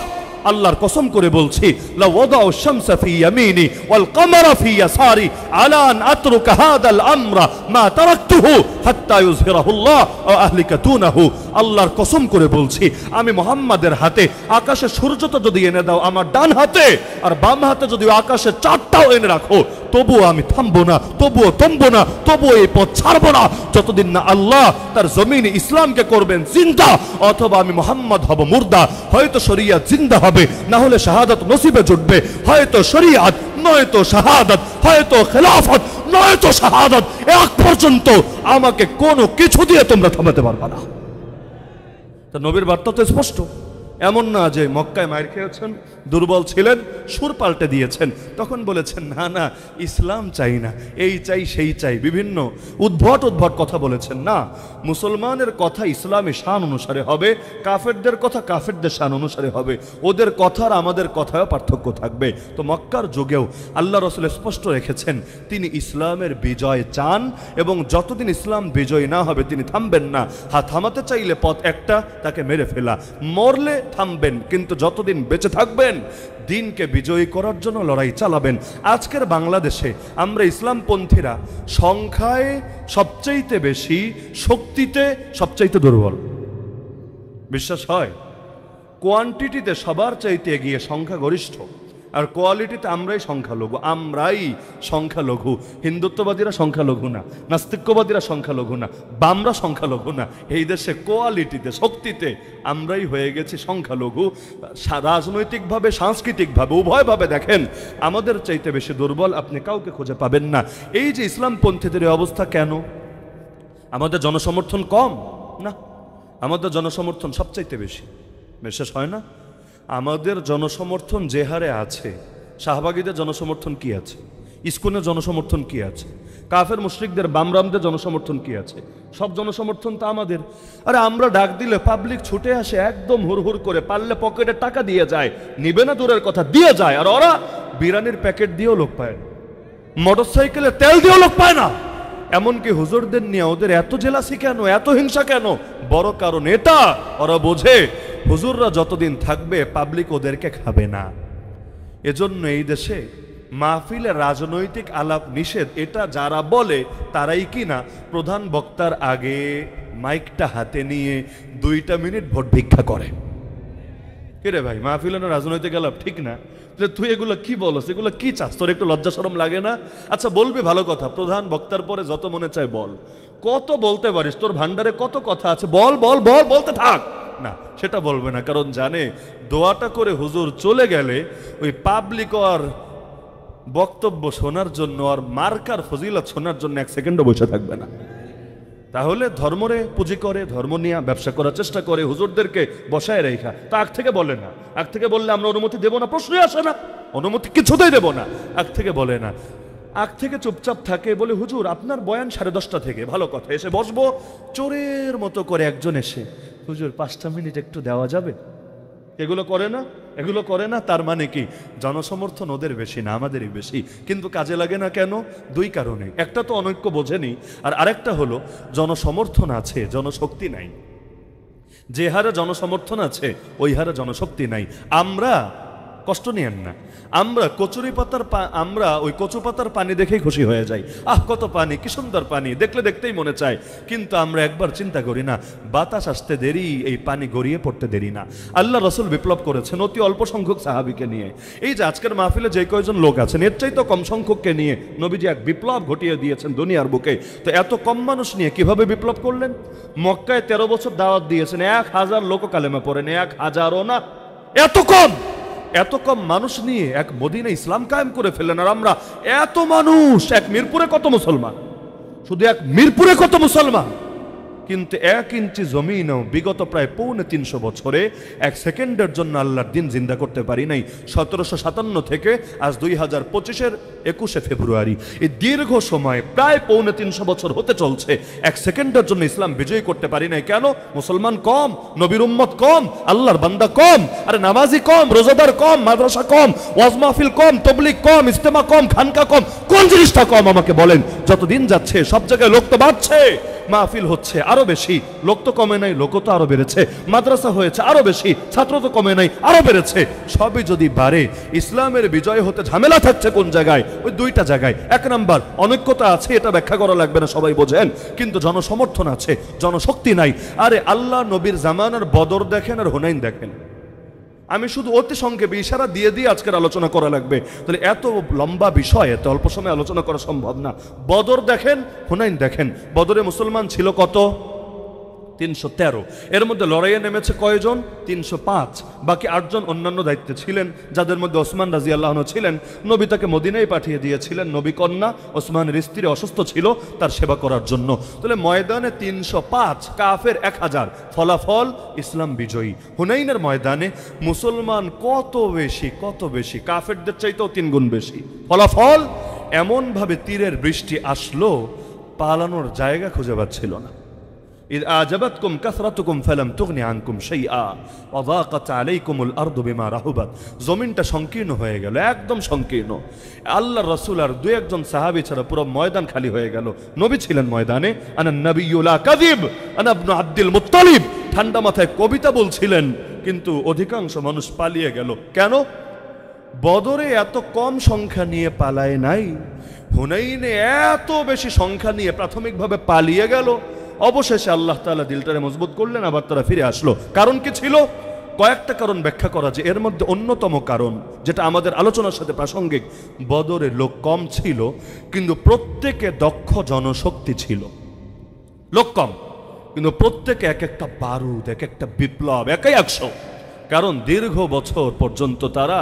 আল্লাহর কসম করে বলছি, লা ওয়াদাউ শামসা ফি ইয়ামিনি ওয়াল কমারা ফি ইয়াসারি আলা আন আতরুকা হাদাল আমরা মা তারাকতুহু হাত্তা ইউযহিরাহুল্লাহ ওয়া আহলিকা দুনাহু। আল্লাহর কসম করে বলছি, আমি মুহাম্মাদের হাতে আকাশে সূর্যটা যদি এনে দাও আমার ডান হাতে, আর বাম হাতে যদি আকাশে চাঁদটাও এনে রাখো, তবুও আমি থামবো না, তবুও থামবো না, তবুও এই পথ ছাড়বো না, যতদিন না আল্লাহ তার জমিনে ইসলামকে করবেন জিন্দা, অথবা আমি মুহাম্মদ হব মুর্দা। হয়তো শরিয়ত জিন্দা হবে, না হলে শাহাদাত নসিবে জুটবে। হয়তো শরিয়ত, নয়তো শাহাদাত, হয়তো খেলাফত, নয়তো শাহাদাত। এক পর্যন্ত আমাকে কোনো কিছু দিয়ে তোমরা থামাতে পারবে না। তা নবীর বার্তা তো স্পষ্ট। এমন না যে মক্কায় মায়ের খেয়েছেন, দুর্বল ছিলেন, সুর পাল্টে দিয়েছেন, তখন বলেছেন না না ইসলাম চাই না, এই চাই সেই চাই, বিভিন্ন উদ্ভট কথা বলেছেন। না, মুসলমানের কথা ইসলামী শান অনুসারে হবে, কাফেরদের কথা কাফেরদের শান অনুসারে হবে, ওদের কথার আমাদের কথায়ও পার্থক্য থাকবে। তো মক্কার যুগেও আল্লাহ রাসূল স্পষ্ট রেখেছেন তিনি ইসলামের বিজয় চান, এবং যতদিন ইসলাম বিজয় না হবে তিনি থামবেন না। থামাতে চাইলে পথ একটা, তাকে মেরে ফেলা। মরলে থামবেন, কিন্তু যতদিন বেঁচে থাকবেন দিনকে বিজয়ী করার জন্য লড়াই চালাবেন। আজকের বাংলাদেশে আমরা ইসলামপন্থীরা সংখ্যায় সবচাইতে বেশি, শক্তিতে সবচাইতে দুর্বল। বিশ্বাস হয়? কোয়ান্টিটিতে সবার চাইতে এগিয়ে সংখ্যাগরিষ্ঠ, আর কোয়ালিটিতে আমরাই সংখ্যালঘু। হিন্দুত্ববাদীরা সংখ্যালঘু না, নাস্তিক্যবাদীরা সংখ্যালঘু না, বামরা সংখ্যালঘু না। এই দেশে কোয়ালিটিতে, শক্তিতে আমরাই হয়ে গেছি সংখ্যালঘু। রাজনৈতিকভাবে, সাংস্কৃতিকভাবে, উভয়ভাবে দেখেন আমাদের চাইতে বেশি দুর্বল আপনি কাউকে খুঁজে পাবেন না। এই যে ইসলামপন্থীদের অবস্থা কেন? আমাদের জনসমর্থন কম না, আমাদের জনসমর্থন সবচাইতে বেশি। বিশ্বাস হয় না? আমাদের জনসমর্থন যে হারে আছে, শাহবাগীদের জনসমর্থন কি আছে, ইস্কনের জনসমর্থন কি আছে, কাফের মুশরিকদের, বামরামদের জনসমর্থন কি আছে, সব জনসমর্থন তো আমাদের। আরে আমরা ডাক দিলে পাবলিক ছুটে আসে একদম হুড়হুড় করে, পারলে পকেটে টাকা দিয়ে যায়, নিবে না দূরের কথা, দিয়ে যায়। আর ওরা বিরিয়ানির প্যাকেট দিয়েও লোক পায় না, মোটরসাইকেলে তেল দিয়েও লোক পায় না। এমনকি হুজুরদের নিয়ে ওদের এত জেলাসি কেন, এত হিংসা কেন? বড় কারণ এটা, ওরা বোঝে হুজুররা যতদিন থাকবে পাবলিক ওদেরকে খাবে না। এজন্য এই দেশে মাহফিলে রাজনৈতিক আলাপ নিষেধ, এটা যারা বলে তারাই কিনা প্রধান বক্তার আগে মাইকটা হাতে নিয়ে 2 মিনিট ভোট ভিক্ষা করে। রে ভাই, মাহফিলে না রাজনৈতিক আলাপ, ঠিক না? তুই এগুলো কি বলস, এগুলো কি চাস? তোর একটু লজ্জা শরম লাগে না? আচ্ছা বলবি, ভালো কথা, প্রধান বক্তার পরে যত মনে চায় বল, কত বলতে পারিস, তোর ভান্ডারে কত কথা আছে, বল বল বল, বলতে থাক। না, সেটা বলবে না, কারণ জানে দোয়াটা করে হুজুর চলে গেলে ওই পাবলিক আর বক্তব্য শোনার জন্য আর মার্কার ফজিলত শোনার জন্য এক সেকেন্ডও বসে থাকবে না। তাহলে ধর্মরে পুঁজি করে, ধর্ম নিয়ে ব্যবসা করার চেষ্টা করে, হুজুরদেরকে বসায় রেখা। তা আগ থেকে বলে না, আগ থেকে বললে আমরা অনুমতি দেব না, প্রশ্নই আসে না, অনুমতি কিছুতেই দেব না, আগ থেকে বলে না। আগ থেকে চুপচাপ থাকে, বলে হুজুর আপনার বয়ান 10:30 থেকে, ভালো কথা, এসে বসবো। চোরের মতো করে একজন এসে, হুজুর 5টা মিনিট একটু দেওয়া যাবে? এগুলো করে না, এগুলো করে না। তার মানে কি, জনসমর্থন ওদের বেশি না, আমাদেরই বেশি, কিন্তু কাজে লাগে না কেন? দুই কারণে। একটা তো অনৈক্য বোঝেনি, আর আরেকটা হলো জনসমর্থন আছে, জনশক্তি নাই। যে হারে জনসমর্থন আছে ওই হারে জনশক্তি নাই। আমরা, কষ্ট নিয়েন না, আমরা আমরা ওই কচু পাতার পানি দেখেই খুশি হয়ে যাই। আহ কত পানি, কি সুন্দর পানি, দেখলে দেখতেই মনে চায়। কিন্তু আমরা একবার চিন্তা করি না, বাতাস আসতে দেরি, এই পানি গড়িয়ে পড়তে দেরি না। আল্লাহ রসুল বিপ্লব করেছেন অতি অল্প সংখ্যক সাহাবিকে নিয়ে। এই যে আজকের মাহফিলে যে কয়জন লোক আছেন, এর চাইতে কম সংখ্যককে নিয়ে নবীজি এক বিপ্লব ঘটিয়ে দিয়েছেন দুনিয়ার বুকে। তো এত কম মানুষ নিয়ে কিভাবে বিপ্লব করলেন? মক্কায় 13 বছর দাওয়াত দিয়েছেন, 1000 লোক কালেমা পড়েন, 1000ও না, এত কম মানুষ নিয়ে এক মদিনা ইসলাম কায়েম করে ফেললেন। আর আমরা এত মানুষ, এক মিরপুরে কত মুসলমান, শুধু এক মিরপুরে কত মুসলমান, কিন্তু 1 ইঞ্চি জমিনও বিগত প্রায় 350 বছরে 1 সেকেন্ডের জন্য আল্লাহর দিন জিন্দা করতে পারি নাই। 1757 থেকে আজ 2025-এর 21শে ফেব্রুয়ারি, এই দীর্ঘ সময় প্রায় 350 বছর হতে চলছে, 1 সেকেন্ডের জন্য ইসলাম বিজয়ী করতে পারি নাই। কেন? মুসলমান কম, নবীর উম্মত কম, আল্লাহর বান্দা কম, আরে নামাজি কম, রোজাদার কম, মাদ্রাসা কম, ওয়াজ মাহফিল কম, তাবলীগ কম, ইজতেমা কম, খানকা কম। কোন জিনিসটা কম আমাকে বলেন? যতদিন যাচ্ছে সব জায়গায় লোক তো বাড়ছে, মাহফিল হচ্ছে আরো বেশি, লোক তো কমে নাই, লোক তো আরো বেড়েছে, মাদ্রাসা হয়েছে আরো বেশি, ছাত্র তো কমে নাই, আরো বেড়েছে। সবই যদি বাড়ে, ইসলামের বিজয় হতে ঝামেলা থাকছে কোন জায়গায়? ওই দুইটা জায়গায়। 1 নাম্বার, অনৈক্যতা আছে, এটা ব্যাখ্যা করা লাগবে না, সবাই বোঝেন, কিন্তু জনসমর্থন আছে, জনশক্তি নাই। আরে আল্লাহ নবীর জামানার বদর দেখেন আর হুনাইন দেখেন। আমি শুধু অতি সংক্ষেপে ইশারা দিয়ে দিয়ে আজকের আলোচনা করা লাগবে, তাহলে এত লম্বা বিষয় এত অল্প সময় আলোচনা করা সম্ভব না। বদর দেখেন, হুনাইন দেখেন। বদরে মুসলমান ছিল কত? 313। এর মধ্যে লড়াইয়ে নেমেছে কয়জন? 305। বাকি 8 জন অন্যান্য দায়িত্বে ছিলেন, যাদের মধ্যে ওসমান রাদিয়াল্লাহু আনহু ছিলেন। নবী তাকে মদিনায় পাঠিয়ে দিয়েছিলেন, নবী কন্যা ওসমানের স্ত্রী অসুস্থ ছিল, তার সেবা করার জন্য। তাহলে ময়দানে 305, কাফের 1000, ফলাফল ইসলাম বিজয়ী। হুনাইনের ময়দানে মুসলমান কত বেশি, কত বেশি, কাফেরদের চাইতেও 3 গুণ বেশি। ফলাফল এমনভাবে তীরের বৃষ্টি আসলো, পালানোর জায়গা খুঁজে পাচ্ছিল না। إذ أعجبتكم كثرتكم فلم تغن عنكم شيئا وضاقت عليكم الأرض بما رحبت। জমিনটা সংকীর্ণ হয়ে গেল, একদম সংকীর্ণ। আল্লাহর রাসূল আর 2-1 জন সাহাবী ছাড়া পুরো ময়দান খালি হয়ে গেল। নবী ছিলেন ময়দানে, আনা নবিয়্যু লা কাযিব আনা ইবনু আব্দুল মুত্তালিব, ঠান্ডা মাথায় কবিতা বলছিলেন, কিন্তু অধিকাংশ মানুষ পালিয়ে গেল। কেন? বদরে এত কম সংখ্যা নিয়ে পালায় নাই, হুনাইনে এত বেশি সংখ্যা নিয়ে প্রাথমিকভাবে পালিয়ে গেল। অবশেষে আল্লাহ তাআলা দিলটারে মজবুত করলেন, আবার তারা ফিরে আসলো। কারণ কি ছিল? কয়েকটা কারণ ব্যাখ্যা করা যায়। এর মধ্যে অন্যতম কারণ, যেটা আমাদের আলোচনার সাথে প্রাসঙ্গিক, বদরে লোক কম ছিল, কিন্তু প্রত্যেকে দক্ষ জনশক্তি ছিল। লোক কম, কিন্তু প্রত্যেকে এক একটা বারুদ, এক একটা বিপ্লব, একাই 100। কারণ দীর্ঘ বছর পর্যন্ত তারা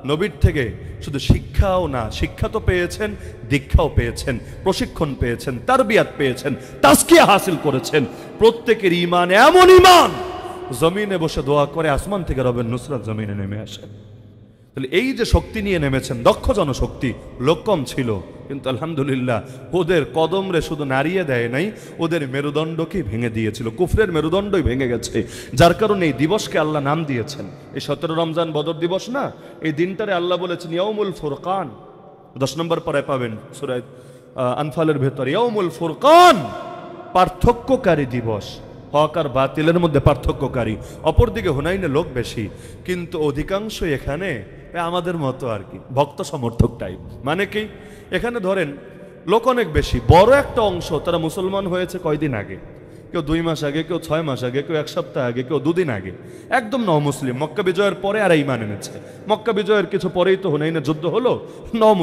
নবীর থেকে শুধু শিক্ষাও না, শিক্ষা তো পেয়েছেন, দীক্ষাও পেয়েছেন, প্রশিক্ষণ পেয়েছেন, তারবিয়াত পেয়েছেন, তাজকিয়া হাসিল করেছেন। প্রত্যেকের ঈমান এমন ঈমান, জমিনে বসে দোয়া করে আসমান থেকে রবের নুসরাত জমিনে নেমে আসে। তাহলে এই যে শক্তি নিয়ে নেমেছেন, দক্ষ জনশক্তি, লোক কম ছিল, কিন্তু আলহামদুলিল্লাহ ওদের কদমরে শুধু নাড়িয়ে দেয় নাই, ওদের মেরুদণ্ডকেই ভেঙে দিয়েছিল। কুফরের মেরুদণ্ডই ভেঙে গেছে, যার কারণে এই দিবসকে আল্লাহ নাম দিয়েছেন। এই 17 রমজান বদর দিবস না, এই দিনটারে আল্লাহ বলেছেন ইয়াউমুল ফুরকান। 10 নম্বর পরে পাবেন সূরা আনফালের ভেতর, ইয়াউমুল ফুরকান, পার্থক্যকারী দিবস, হক আর বাতিলের মধ্যে পার্থক্যকারী। অপরদিকে হুনাইনে লোক বেশি, কিন্তু অধিকাংশ এখানে আমাদের মতো আর কি, ভক্ত সমর্থক টাইপ। মানে কি, এখানে ধরেন লোক অনেক বেশি, বড় একটা অংশ তারা মুসলমান হয়েছে কয়দিন আগে, কেউ 2 মাস আগে, কেউ 6 মাস আগে, কেউ 1 সপ্তাহ আগে, কেউ 2 দিন আগে, একদম মুসলিম। মক্কা বিজয়ের পরে আর ঈমান এনেছে। মক্কা বিজয়ের কিছু পরেই তো হুনাইনের যুদ্ধ হলো।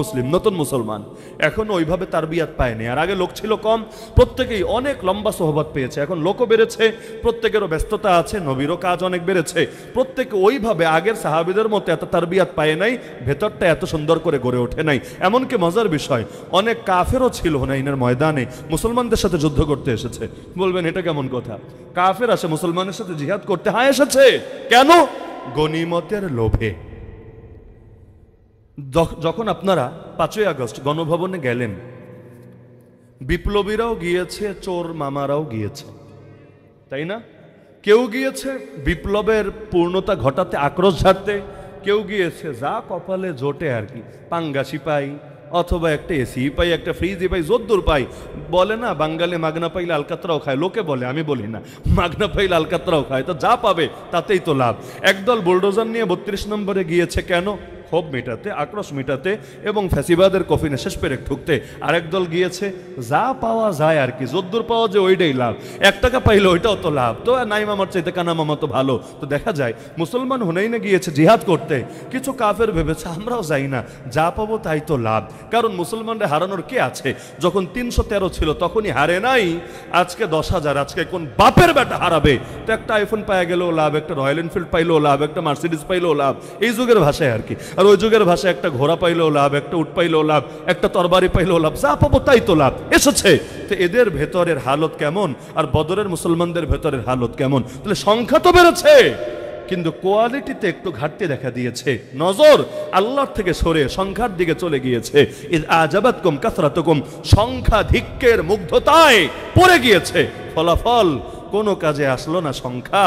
মুসলিম, নতুন মুসলমান, এখন ওইভাবে তারবিয়াত পায়নি। আর আগে লোক ছিল কম, প্রত্যেকেই অনেক লম্বা সোহবত পেয়েছে। এখন লোকও বেড়েছে, প্রত্যেকেরও ব্যস্ততা আছে, নবীরও কাজ অনেক বেড়েছে। প্রত্যেকে ওইভাবে আগের সাহাবীদের মতো এত তারবিয়াত পায় নাই, ভেতরটা এত সুন্দর করে গড়ে ওঠে নাই। এমনকি মজার বিষয়, অনেক কাফেরও ছিল হুনাইনের ময়দানে, মুসলমানদের সাথে যুদ্ধ করতে এসেছে। বলবেন এটা কেমন কথা? কাফের আসে মুসলমানের সাথে জিহাদ করতে? হ্যাঁ এসেছে। কেন? গনিমতের লোভে। যখন আপনারা 5ই আগস্ট গণভবনে গেলেন, বিপ্লবীরাও গিয়েছে, চোর মামারাও গিয়েছে, তাই না? কেউ গিয়েছে বিপ্লবের পূর্ণতা ঘটাতে, আক্রোশ ঝাড়তে, কেউ গিয়েছে যা কপালে জোটে আর কি, পাঙ্গাসি পাই, অথবা একটা এসি পাই, একটা ফ্রিজই পাই, যদ্দূর পাই। বলে না বাঙালি মাগনা পাইলে আলকাতরাও খায়, লোকে বলে, আমি বলি না, মাগনা পাইলে আলকাতরাও খায়। তো যা পাবে তাতেই তো লাভ। একদল বুলডোজার নিয়ে 32 নম্বরে গিয়েছে, কেন? ক্ষোভ মেটাতে, আক্রোশ মেটাতে এবং ফ্যাসিবাদের কফিনে শেষ পেরেক ঠুকতে। আরেক দল গিয়েছে যা পাওয়া যায় আর কি, যদ্দূর পাওয়া যায় ওইটাই লাভ। 1 টাকা পাইলে ওইটাও তো লাভ, তো নাই মামার চাইতে কানা মামা তো ভালো। তো দেখা যায় মুসলমান হুনাইনে গিয়েছে জিহাদ করতে, কিছু কাফের ভেবেছে আমরাও যাই না, যা পাবো তাই তো লাভ। কারণ মুসলমানরা হারানোর কে আছে? যখন 313 ছিল তখনই হারে নাই, আজকে 10,000, আজকে কোন বাপের বেটা হারাবে? তো একটা আইফোন পাওয়া গেলেও লাভ, একটা রয়্যাল এনফিল্ড পাইলেও লাভ, একটা মার্সিডিজ পাইলেও লাভ, এই যুগের ভাষায় আর কি। আর ওই যুগের ভাষায় একটা ঘোড়া পাইলেও লাভ, একটা উট পাইলেও লাভ, একটা তরবারি পাইলেও লাভ, যা পাবো তাই তো লাভ এসেছে। তো এদের ভেতরের হালত কেমন আর বদরের মুসলমানদের ভেতরের হালত কেমন? তাহলে সংখ্যা তো বেড়েছে, কিন্তু কোয়ালিটিতে একটু ঘাটতি দেখা দিয়েছে। নজর আল্লাহর থেকে সরে সংখ্যার দিকে চলে গিয়েছে। ইয আজাবাতকুম কাসরাতুকুম, সংখ্যাধিক্যের মুগ্ধতায় পড়ে গিয়েছে। ফলাফল কোনো কাজে আসলো না সংখ্যা।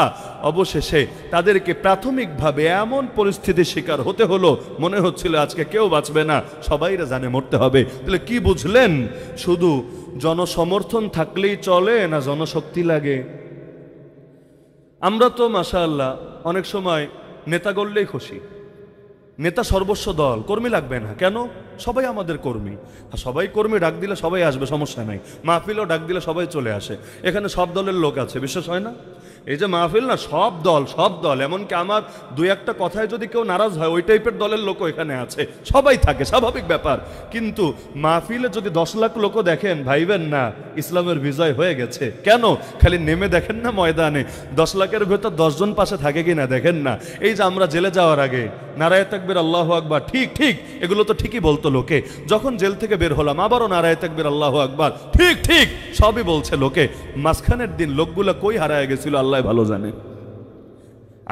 অবশেষে তাদেরকে প্রাথমিকভাবে এমন পরিস্থিতির শিকার হতে হলো, মনে হচ্ছিল আজকে কেউ বাঁচবে না, সবাইরা জানে মরতে হবে। তাহলে কি বুঝলেন? শুধু জনসমর্থন থাকলেই চলে না, জনশক্তি লাগে? আমরা তো মাশাআল্লাহ অনেক সময় নেতা গড়লেই খুশি, নেতা সর্বস্ব দল, কর্মী লাগবে না। কেন? সবাই আমাদের কর্মী। সবাই কর্মী, ডাক দিলে সবাই আসবে, সমস্যা নাই। মাহফিলও ডাক দিলে সবাই চলে আসে, এখানে সব দলের লোক আছে, বিশ্বাস হয় না? এই যে মাহফিল না, সব দল, এমনকি আমার 2-1টা কথায় যদি কেউ নারাজ হয়, ওই টাইপের দলের লোকও এখানে আছে, সবাই থাকে, স্বাভাবিক ব্যাপার। কিন্তু মাহফিলে যদি 10 লাখ লোকও দেখেন, ভাইবেন না ইসলামের বিজয় হয়ে গেছে। কেন? খালি নেমে দেখেন না ময়দানে 10 লাখের ভেতর 10 জন পাশে থাকে কিনা দেখেন না। এই যে আমরা জেলে যাওয়ার আগে নারায়ে তাকবীর আল্লাহু আকবার, ঠিক ঠিক এগুলো তো ঠিকই বলতো লোকে। যখন জেল থেকে বের হলাম আবারও নারায়ে তাকবীর আল্লাহু আকবার, ঠিক ঠিক সবই বলছে লোকে। মাঝখানের দিন লোকগুলা কই হারায় গেছিল আল্লাহ ভালো জানে।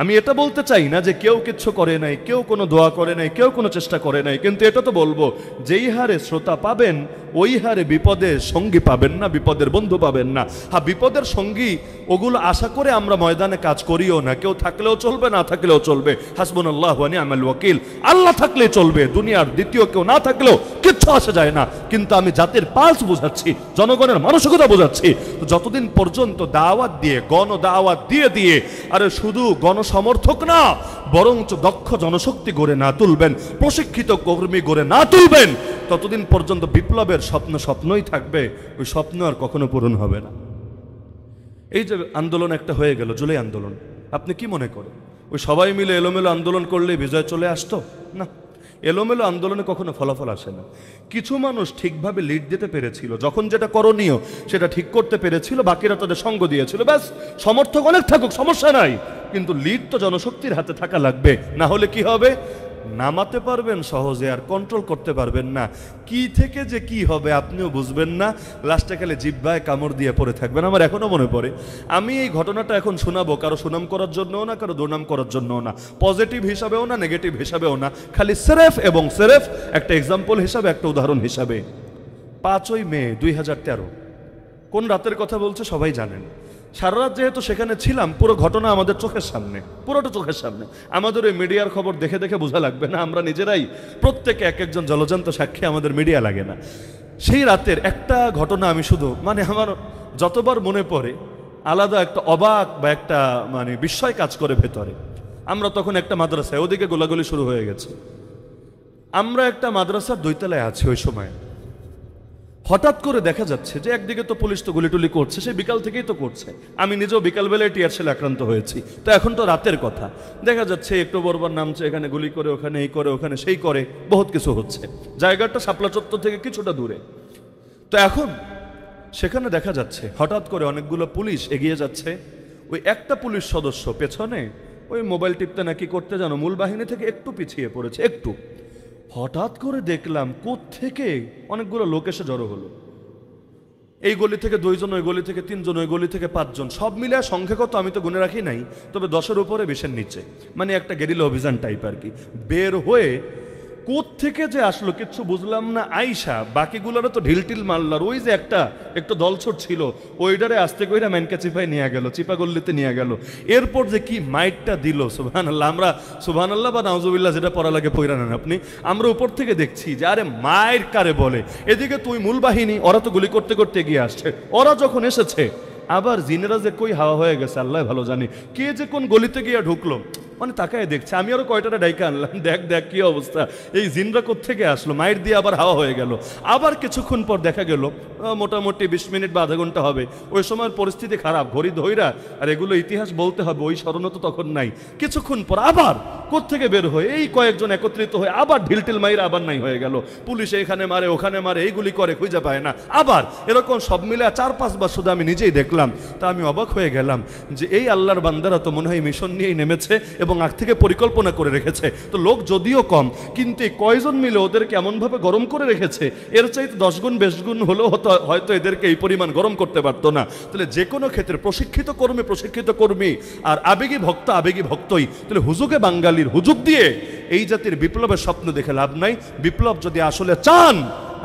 আমি এটা বলতে চাই না যে কেউ কিচ্ছু করে নাই, কেউ কোনো দোয়া করে নাই, কেউ কোনো চেষ্টা করে নাই, কিন্তু এটা তো বলবো যেই হারে শ্রোতা পাবেন ওই হারে বিপদের সঙ্গী পাবেন না, বিপদের বন্ধু পাবেন না। হ্যাঁ, বিপদের সঙ্গী ওগুলো আশা করে আমরা ময়দানে কাজ করিও না। কেউ থাকলেও চলবে, না থাকলেও চলবে। হাসবুনাল্লাহু ওয়া নি'মাল ওয়াকিল, আল্লাহ থাকলে চলবে, দুনিয়ার দ্বিতীয় কেউ না থাকলেও কিচ্ছু আসে যায় না। কিন্তু আমি জাতির পালস বোঝাচ্ছি, জনগণের মানসিকতা বোঝাচ্ছি। যতদিন পর্যন্ত দাওয়াত দিয়ে, গণ দাওয়াত দিয়ে আরে শুধু গণসমর্থক না, বরঞ্চ দক্ষ জনশক্তি গড়ে না তুলবেন, প্রশিক্ষিত কর্মী গড়ে না তুলবেন, ততদিন পর্যন্ত বিপ্লবের স্বপ্নই থাকবে, ওই স্বপ্ন আর কখনো পূরণ হবে না। এই যে আন্দোলন একটা হয়ে গেল, জুলাই আন্দোলন, আপনি কি মনে করেন ওই সবাই মিলে এলোমেলো আন্দোলন করলে বিজয় চলে আসতো? না, এলোমেলো আন্দোলনে কখনো ফলাফল আসে না। কিছু মানুষ ঠিকভাবে লিড দিতে পেরেছিল, যখন যেটা করণীয় সেটা ঠিক করতে পেরেছিল, বাকিরা তাদের সঙ্গ দিয়েছিল, ব্যাস। সমর্থক অনেক থাকুক, সমস্যা নাই, কিন্তু লিড তো জনশক্তির হাতে থাকা লাগবে। না হলে কি হবে? নামাতে পারবেন সহজে, আর কন্ট্রোল করতে পারবেন না। কি থেকে যে কি হবে আপনিও বুঝবেন না, লাস্টে খালি জিহ্বায় কামড় দিয়ে পড়ে থাকবেন। আমার এখনো মনে পড়ে, আমি এই ঘটনাটা এখন শোনাবো, কারো সুনাম করার জন্যও না, কারো দুর্নাম করার জন্যও না, পজিটিভ হিসাবেও না, নেগেটিভ হিসাবেও না, খালি সেরেফ এবং সেরেফ একটা এক্সাম্পল হিসাবে, একটা উদাহরণ হিসাবে। 5ই মে 2013, কোন রাতের কথা বলছে সবাই জানেন। সারা রাত যেহেতু সেখানে ছিলাম, পুরো ঘটনা আমাদের চোখের সামনে, পুরোটা চোখের সামনে। আমাদের ওই মিডিয়ার খবর দেখে দেখে বোঝা লাগবে না, আমরা নিজেরাই প্রত্যেকে এক একজন জলজান্ত সাক্ষী, আমাদের মিডিয়া লাগে না। সেই রাতের একটা ঘটনা আমি শুধু আমার যতবার মনে পড়ে আলাদা একটা অবাক বা একটা বিস্ময় কাজ করে ভেতরে। আমরা তখন একটা মাদ্রাসায়, ওদিকে গোলাগুলি শুরু হয়ে গেছে। আমরা একটা মাদ্রাসার 2 তলায় আছি ওই সময়। হঠাৎ করে দেখা যাচ্ছে যে একদিকে তো পুলিশ তো গুলিটুলি করছে, সে বিকাল থেকেই তো করছে। আমি নিজেও বিকালবেলায় টিয়ার সেলে আক্রান্ত হয়েছি, তো এখন তো রাতের কথা। দেখা যাচ্ছে একটু বরবার নামছে, এখানে গুলি করে, ওখানে এই করে, ওখানে সেই করে, বহুত কিছু হচ্ছে। জায়গাটা শাপলা চত্বর থেকে কিছুটা দূরে। তো এখন সেখানে দেখা যাচ্ছে হঠাৎ করে অনেকগুলো পুলিশ এগিয়ে যাচ্ছে। ওই একটা পুলিশ সদস্য পেছনে ওই মোবাইল টিপতে নাকি করতে জানো মূল বাহিনী থেকে একটু পিছিয়ে পড়েছে, একটু। হঠাৎ করে দেখলাম কোত্থেকে অনেকগুলো লোক এসে জড়ো হলো। এই গলি থেকে 2 জন, ওই গলি থেকে 3 জন, ওই গলি থেকে 5 জন, সব মিলে সংখ্যা কত আমি তো গুনে রাখি নাই, তবে 10-এর উপরে 20-এর নিচে, মানে একটা গেরিলা অভিযান টাইপ আর কি। বের হয়ে কোত্থেকে যে আসলো কিচ্ছু বুঝলাম না। আইসা বাকিগুলোরও তো ঢিলটিল মারলার, ওই যে একটা একটু দলছট ছিল ওইটারে আস্তে কইরা ম্যানকা চিপায় নিয়ে গেল, চিপাগল্লিতে নিয়ে গেল। এরপর যে কি মাইটটা দিল, সুবহানাল্লাহ। আমরা সুবহানাল্লাহ বা নাউজুবিল্লাহ যেটা পড়া লাগে পড়া নেন আপনি। আমরা উপর থেকে দেখছি যে আরে মায়ের কারে বলে, এদিকে তুই মূল বাহিনী, ওরা তো গুলি করতে করতে এগিয়ে আসছে। ওরা যখন এসেছে আবার জিনেরা যে কই হাওয়া হয়ে গেছে আল্লাহ ভালো জানি, কে যে কোন গলিতে গিয়ে ঢুকলো, মানে তাকায় দেখছে। আমি আরো কয়টাটা ডাইকা আনলাম, দেখ দেখ কি অবস্থা, এই জিনরা কোত্থেকে আসলো, মাইর দিয়ে আবার হাওয়া হয়ে গেল। আবার কিছুক্ষণ পর দেখা গেল মোটামুটি 20 মিনিট বা আধা ঘন্টা হবে, ওই সময়ের পরিস্থিতি খারাপ, ঘড়ি ধইরা, আর এগুলো ইতিহাস বলতে হবে, ওই স্মরণও তো তখন নাই। কিছুক্ষণ পর আবার কোত্থেকে বের হয়ে এই কয়েকজন একত্রিত হয়ে আবার ঢিলটিল মাইরা আবার নাই হয়ে গেল। পুলিশ এখানে মারে, ওখানে মারে, এইগুলি করে, খুঁজে পায় না। আবার এরকম সব মিলে 4-5 বার শুধু আমি নিজেই দেখলাম। তা আমি অবাক হয়ে গেলাম যে এই আল্লাহর বান্দারা তো মনে হয় মিশন নিয়েই নেমেছে এবং আগ থেকে পরিকল্পনা করে রেখেছে। তো লোক যদিও কম, কিন্তু এই কয়জন মিলে ওদেরকে এমনভাবে গরম করে রেখেছে, এর চাইতে 10 গুণ 20 গুণ হলেও হয়তো এদেরকে এই পরিমাণ গরম করতে পারতো না। তাহলে যে কোনো ক্ষেত্রে প্রশিক্ষিত কর্মী আর আবেগী ভক্তই। তাহলে হুজুগে বাঙালির হুজুগ দিয়ে এই জাতির বিপ্লবের স্বপ্ন দেখে লাভ নাই। বিপ্লব যদি আসলে চান,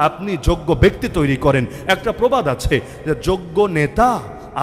আপনি যোগ্য ব্যক্তি তৈরি করেন। একটা প্রবাদ আছে যে যোগ্য নেতা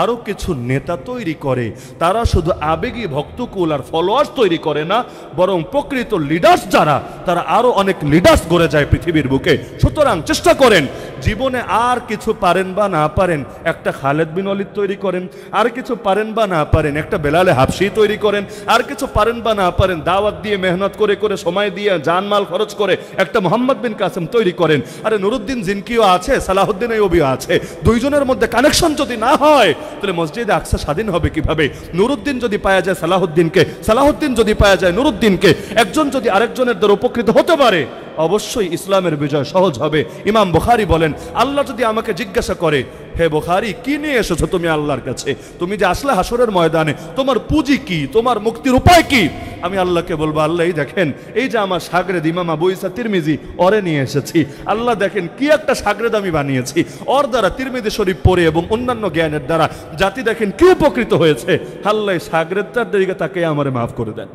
আরো কিছু নেতা তৈরি করে, তারা শুধু আবেগী ভক্তকুল আর ফলোয়ার্স তৈরি করে না, বরং প্রকৃত লিডার্স যারা, তারা আরো অনেক লিডার্স গড়ে যায় পৃথিবীর বুকে। সুতরাং চেষ্টা করেন, জীবনে আর কিছু পারেন বা না পারেন, একটা খালেদ বিন ওয়ালিদ তৈরি করেন। আর কিছু পারেন বা না পারেন, একটা বেলালে হাবশি তৈরি করেন। আর কিছু পারেন বা না পারেন, দাওয়াত দিয়ে, মেহনত করে করে, সময় দিয়ে, জানমাল খরচ করে একটা মোহাম্মদ বিন কাসেম তৈরি করেন। আরে নুরুদ্দিন জিনকিও আছে, সালাহুদ্দিন আইয়ুবিও আছে। দুইজনের মধ্যে কানেকশন যদি না হয়, তাহলে মসজিদে আকসা স্বাধীন হবে কিভাবে? নুরুদ্দিন যদি পাওয়া যায় সালাহুদ্দিনকে, সালাহুদ্দিন যদি পাওয়া যায় নুরুদ্দিনকে, একজন যদি আরেকজনের দ্বারা উপকৃত হতে পারে, অবশ্যই ইসলামের বিজয় সহজ হবে। ইমাম বুখারী বলেন, আল্লাহ যদি আমাকে জিজ্ঞাসা করে, হে বুখারী, কি নিয়ে এসেছো তুমি আল্লাহর কাছে? তুমি যে আসলে হাসরের ময়দানে, তোমার পুঁজি কি, তোমার মুক্তির উপায় কি? আমি আল্লাহকে বলবো, আল্লাহ দেখেন, এই যে আমার শাগরেদ ইমাম আবু ঈসা তিরমিজি, ওরে নিয়ে এসেছি। আল্লাহ দেখেন কি একটা শাগরেদ আমি বানিয়েছি, ওর দ্বারা তিরমিজি শরীফ পড়ে এবং অন্যান্য জ্ঞানের দ্বারা জাতি দেখেন কি উপকৃত হয়েছে। আল্লাহ শাগরেদটার দিকে তাকে আমারে মাফ করে দেন।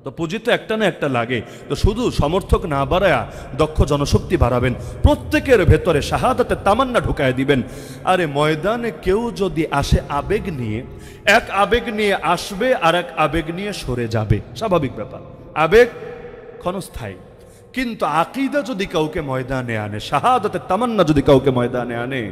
তো পুঁজি তো একটা না একটা লাগে। তো শুধু সমর্থক না বাড়ায়া দক্ষ জনশক্তি বাড়াবেন, প্রত্যেকের ভেতরে শাহাদাতের তামান্না ঢুকায় দিবেন। আরে ময়দানে কেউ যদি আসে আবেগ নিয়ে, এক আবেগ নিয়ে আসবে আর এক আবেগ নিয়ে সরে যাবে, স্বাভাবিক ব্যাপার, আবেগ ক্ষণস্থায়ী। কিন্তু আকীদা যদি কাউকে ময়দানে আনে, শাহাদাতের তামান্না যদি কাউকে ময়দানে আনে,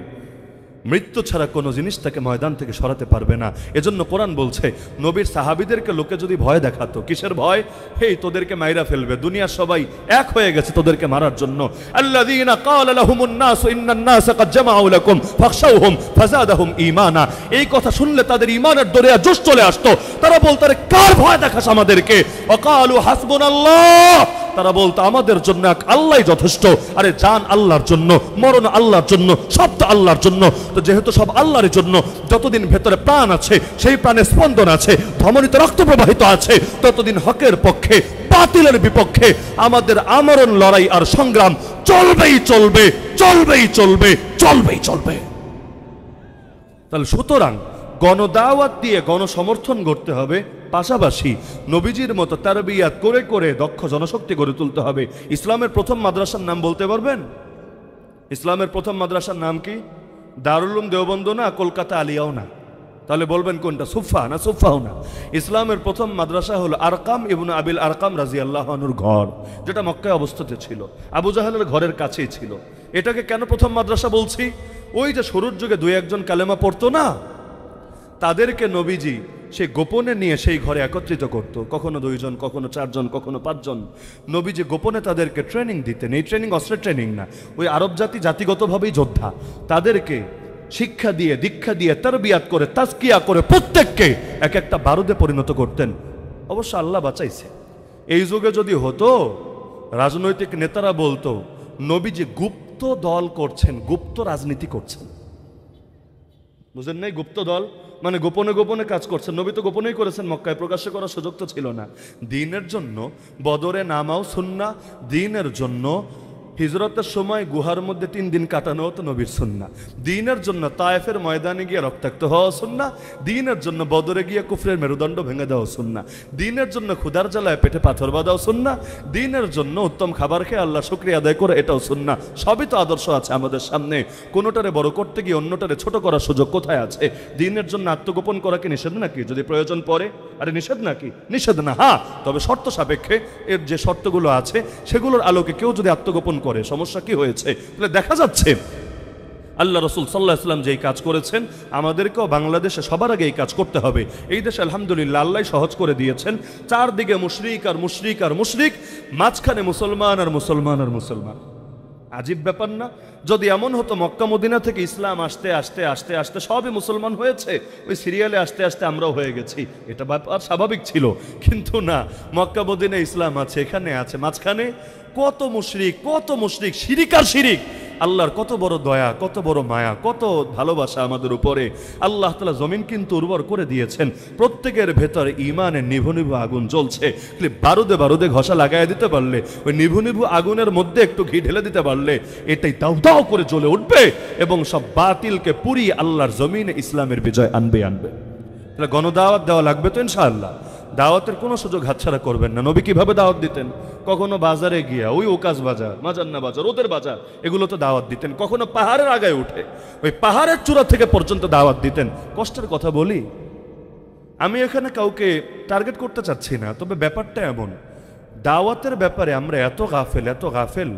মৃত্যু ছাড়া কোনো জিনিস তাকে ময়দান থেকে সরাতে পারবে না। এজন্য কোরআন বলছে, নবীর সাহাবীদেরকে লোকে যদি ভয় দেখাতো, কিসের ভয়? হেই তোদেরকে মাইরা ফেলবে, দুনিয়ার সবাই এক হয়ে গেছে তোদেরকে মারার জন্য। আল্লাযীনা ক্বালা লাহুমুন নাস ইন্নান নাসা ক্বাদ জামাউ লাকুম ফাখশাউহুম ফাযাদাহুম ঈমানা। এই কথা শুনলে তাদের ঈমানের দরিয়া জোশ চলে আসতো। তারা বলতো, আরে কার ভয় দেখাস আমাদেরকে? ওয়াকালু হাসবুনাল্লাহ, তারা বলতো আমাদের জন্য এক আল্লাহই যথেষ্ট। আরে জান আল্লাহর জন্য, মরণ আল্লাহর জন্য, সব তো আল্লাহর জন্য। তো যেহেতু সব আল্লাহর জন্য, যতদিন ভেতরে প্রাণ আছে, সেই প্রাণে স্পন্দন আছে, ধমনীতে রক্ত প্রবাহিত আছে, ততদিন হকের পক্ষে বাতিলের বিপক্ষে আমাদের আমরণ লড়াই আর সংগ্রাম চলবেই চলবে, চলবেই চলবে, চলবেই চলবে। তাহলে সুতরাং গণদাওয়াত দিয়ে গণসমর্থন করতে হবে, পাশাপাশি নবীজির মতো তারবিয়াত করে করে দক্ষ জনশক্তি গড়ে তুলতে হবে। ইসলামের প্রথম মাদ্রাসার নাম বলতে পারবেন? ইসলামের প্রথম মাদ্রাসার নাম কি? দারুল উলুম দেওবন্দ না, কলকাতা আলিয়াও না। তাহলে বলবেন কোনটা? সুফা না সুফাও না। ইসলামের প্রথম মাদ্রাসা হলো আরকাম ইবনে আবিল আরকাম রাদিয়াল্লাহু আনহুর ঘর, যেটা মক্কায় অবস্থিত ছিল, আবু জাহেলের ঘরের কাছেই ছিল। এটাকে কেন প্রথম মাদ্রাসা বলছি? ওই যে শুরুর যুগে 2-1 জন কালেমা পড়তো না, তাদেরকে নবীজি সে গোপনে নিয়ে সেই ঘরে একত্রিত করত, কখনো 2 জন, কখনো 4 জন, কখনো 5 জন। নবীজি গোপনে তাদেরকে ট্রেনিং দিতেন। এই ট্রেনিং অস্ত্রের ট্রেনিং না, ওই আরব জাতি জাতিগতভাবেই যোদ্ধা, তাদেরকে শিক্ষা দিয়ে, দীক্ষা দিয়ে, তারবিয়াত করে, তাজকিয়া করে প্রত্যেককে এক একটা বারুদে পরিণত করতেন। অবশ্য আল্লাহ বাঁচাইছে। এই যুগে যদি হতো, রাজনৈতিক নেতারা বলতো নবীজি গুপ্ত দল করছেন, গুপ্ত রাজনীতি করছেন। বুঝেন নাই? গুপ্ত দল মানে গোপনে গোপনে কাজ করছেন। নবী তো গোপনেই করেছেন, মক্কায় প্রকাশ্যে করার সুযোগ তো ছিল না। দ্বীনের জন্য বদরে নামাও সুন্নাহ, দ্বীনের জন্য হিজরতের সময় গুহার মধ্যে 3 দিন কাটানো হতো নবীর সুন্নাহ, দ্বীনের জন্য তায়েফের ময়দানে গিয়ে রক্তাক্ত হওয়া সুন্নাহ, দ্বীনের জন্য বদরে গিয়ে কুফরের মেরুদণ্ড ভেঙে দেওয়া সুন্নাহ, দ্বীনের জন্য ক্ষুধার জ্বালায় পেটে পাথর বাঁধাও সুন্নাহ, দ্বীনের জন্য উত্তম খাবার খেয়ে আল্লাহ শুকরিয়া আদায় করে এটাও সুন্নাহ। সবই তো আদর্শ আছে আমাদের সামনে। কোনোটারে বড় করতে গিয়ে অন্যটারে ছোট করার সুযোগ কোথায় আছে? দ্বীনের জন্য আত্মগোপন করা কি নিষেধ নাকি? যদি প্রয়োজন পড়ে, আরে নিষেধ নাকি? নিষেধ না, হ্যাঁ, তবে শর্ত সাপেক্ষে। এর যে শর্তগুলো আছে সেগুলোর আলোকে কেউ যদি আত্মগোপন করে, সমস্যা কি হয়েছে? তাহলে দেখা যাচ্ছে আল্লাহ রসুল সাল্লাল্লাহু আলাইহি ওয়াসাল্লাম যেই কাজ করেছেন, আমাদেরকেও বাংলাদেশে সবার আগে এই কাজ করতে হবে। এই দেশে আলহামদুলিল্লাহ আল্লাহ সহজ করে দিয়েছেন। চারদিকে মুশরিক আর মুশরিক আর মুশরিক, মাঝখানে মুসলমান আর মুসলমান আর মুসলমান। আজীব ব্যাপার না? যদি এমন হতো মক্কা মদিনা থেকে ইসলাম আসতে আসতে আসতে আসতে সবই মুসলমান হয়েছে, ওই সিরিয়ালে আসতে আসতে আমরাও হয়ে গেছি, এটা ব্যাপার স্বাভাবিক ছিল। কিন্তু না, মক্কা মদিনা ইসলাম আছে, এখানে আছে, মাঝখানে কত মুশরিক, শিরিক আর শিরিক। আল্লাহর কত বড় দয়া, কত বড় মায়া, কত ভালোবাসা আমাদের উপরে। আল্লাহ তাআলা জমিন কিন্তু উর্বর করে দিয়েছেন, প্রত্যেকের ভেতরে ঈমানের নিভু নিভু আগুন জ্বলছে। বারুদে বারুদে ঘষা লাগাই দিতে পারলে, ওই নিভু নিভু আগুনের মধ্যে একটু ঘি ঢেলে দিতে পারলে এটাই দাউ দাউ করে জ্বলে উঠবে এবং সব বাতিলকে পুরিয়ে আল্লাহর জমিনে ইসলামের বিজয় আনবে। তাহলে গণদাওয়াত দেওয়া লাগবে তো ইনশাআল্লাহ। দাওয়াতের কোনো সুযোগ হাতছাড়া করবেন না। নবী কিভাবে দাওয়াত দিতেন? কখনো বাজারে গিয়া, ওই ওকাজ বাজার, মাজান্না বাজার, ওদের বাজার, এগুলো তো দাওয়াত দিতেন। কখনো পাহাড়ের আগায় উঠে ওই পাহাড়ের চূড়া থেকে পর্যন্ত দাওয়াত দিতেন। কষ্টের কথা বলি, আমি এখানে কাউকে টার্গেট করতে চাচ্ছি না, তবে ব্যাপারটা এমন, দাওয়াতের ব্যাপারে আমরা এত গাফেল,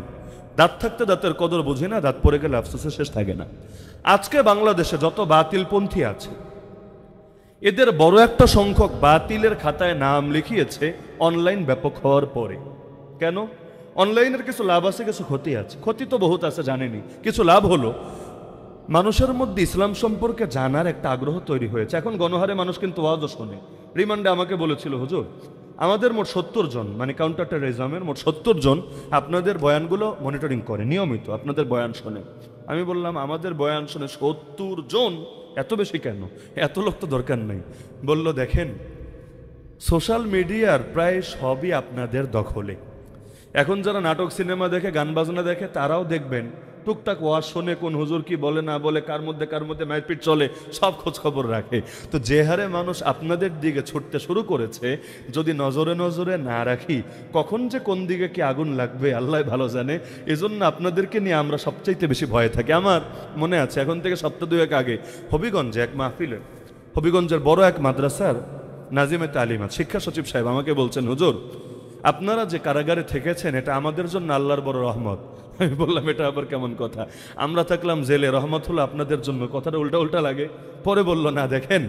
দাঁত থাকতে দাঁতের কদর বুঝি না, দাঁত পড়ে গেলে আফসোসের শেষ থাকে না। আজকে বাংলাদেশে যত বাতিলপন্থী আছে, এদের বড় একটা সংখ্যক বাতিলের খাতায় নাম লিখিয়েছে অনলাইন ব্যাপক হওয়ার পরে। কেন? অনলাইনের কিছু লাভ আছে, কিছু ক্ষতি আছে। ক্ষতি তো বহুত আছে, জানেনি। কিছু লাভ হলো, মানুষের মধ্যে ইসলাম সম্পর্কে জানার একটা আগ্রহ তৈরি হয়েছে। এখন গণহারে মানুষ কিন্তু ওয়াজও শোনে। রিমান্ডে আমাকে বলেছিল, হুজুর আমাদের মোট 70 জন, মানে কাউন্টার টেররিজমের মোট 70 জন আপনাদের বয়ানগুলো মনিটরিং করে, নিয়মিত আপনাদের বয়ান শোনে। আমি বললাম, আমাদের বয়ান শুনে 70 জন, এত বেশি কেন? এত লোক তো দরকার নাই। বলল, দেখেন সোশ্যাল মিডিয়ার প্রায় সবই আপনাদের দখলে। এখন যারা নাটক সিনেমা দেখে, গান বাজনা দেখে, তারাও দেখবেন টুকটাক ওয়াজ শোনে, কোন হুজুর কি বলে না বলে, কার মধ্যে মারপিট চলে, সব খোঁজ খবর রাখে। তো যে হারে মানুষ আপনাদের দিকে ছুটতে শুরু করেছে, যদি নজরে নজরে না রাখি, কখন যে কোন দিকে কি আগুন লাগবে আল্লাহ ভালো জানে। এজন্য আপনাদেরকে নিয়ে আমরা সবচাইতে বেশি ভয়ে থাকি। আমার মনে আছে, এখন থেকে সপ্তাহ 2 আগে হবিগঞ্জে এক মাহফিলে, হবিগঞ্জের বড় এক মাদ্রাসার নাজিমে তালিমাত শিক্ষা সচিব সাহেব আমাকে বলছেন, হুজুর আপনারা যে কারাগারে থেকেছেন, এটা আমাদের জন্য আল্লাহর বড় রহমত। আমি বললাম, এটা আবার কেমন কথা? আমরা থাকলাম জেলে, রহমত হলো আপনাদের জন্য। কথাটা উল্টা লাগে। পরে বলল, না দেখেন,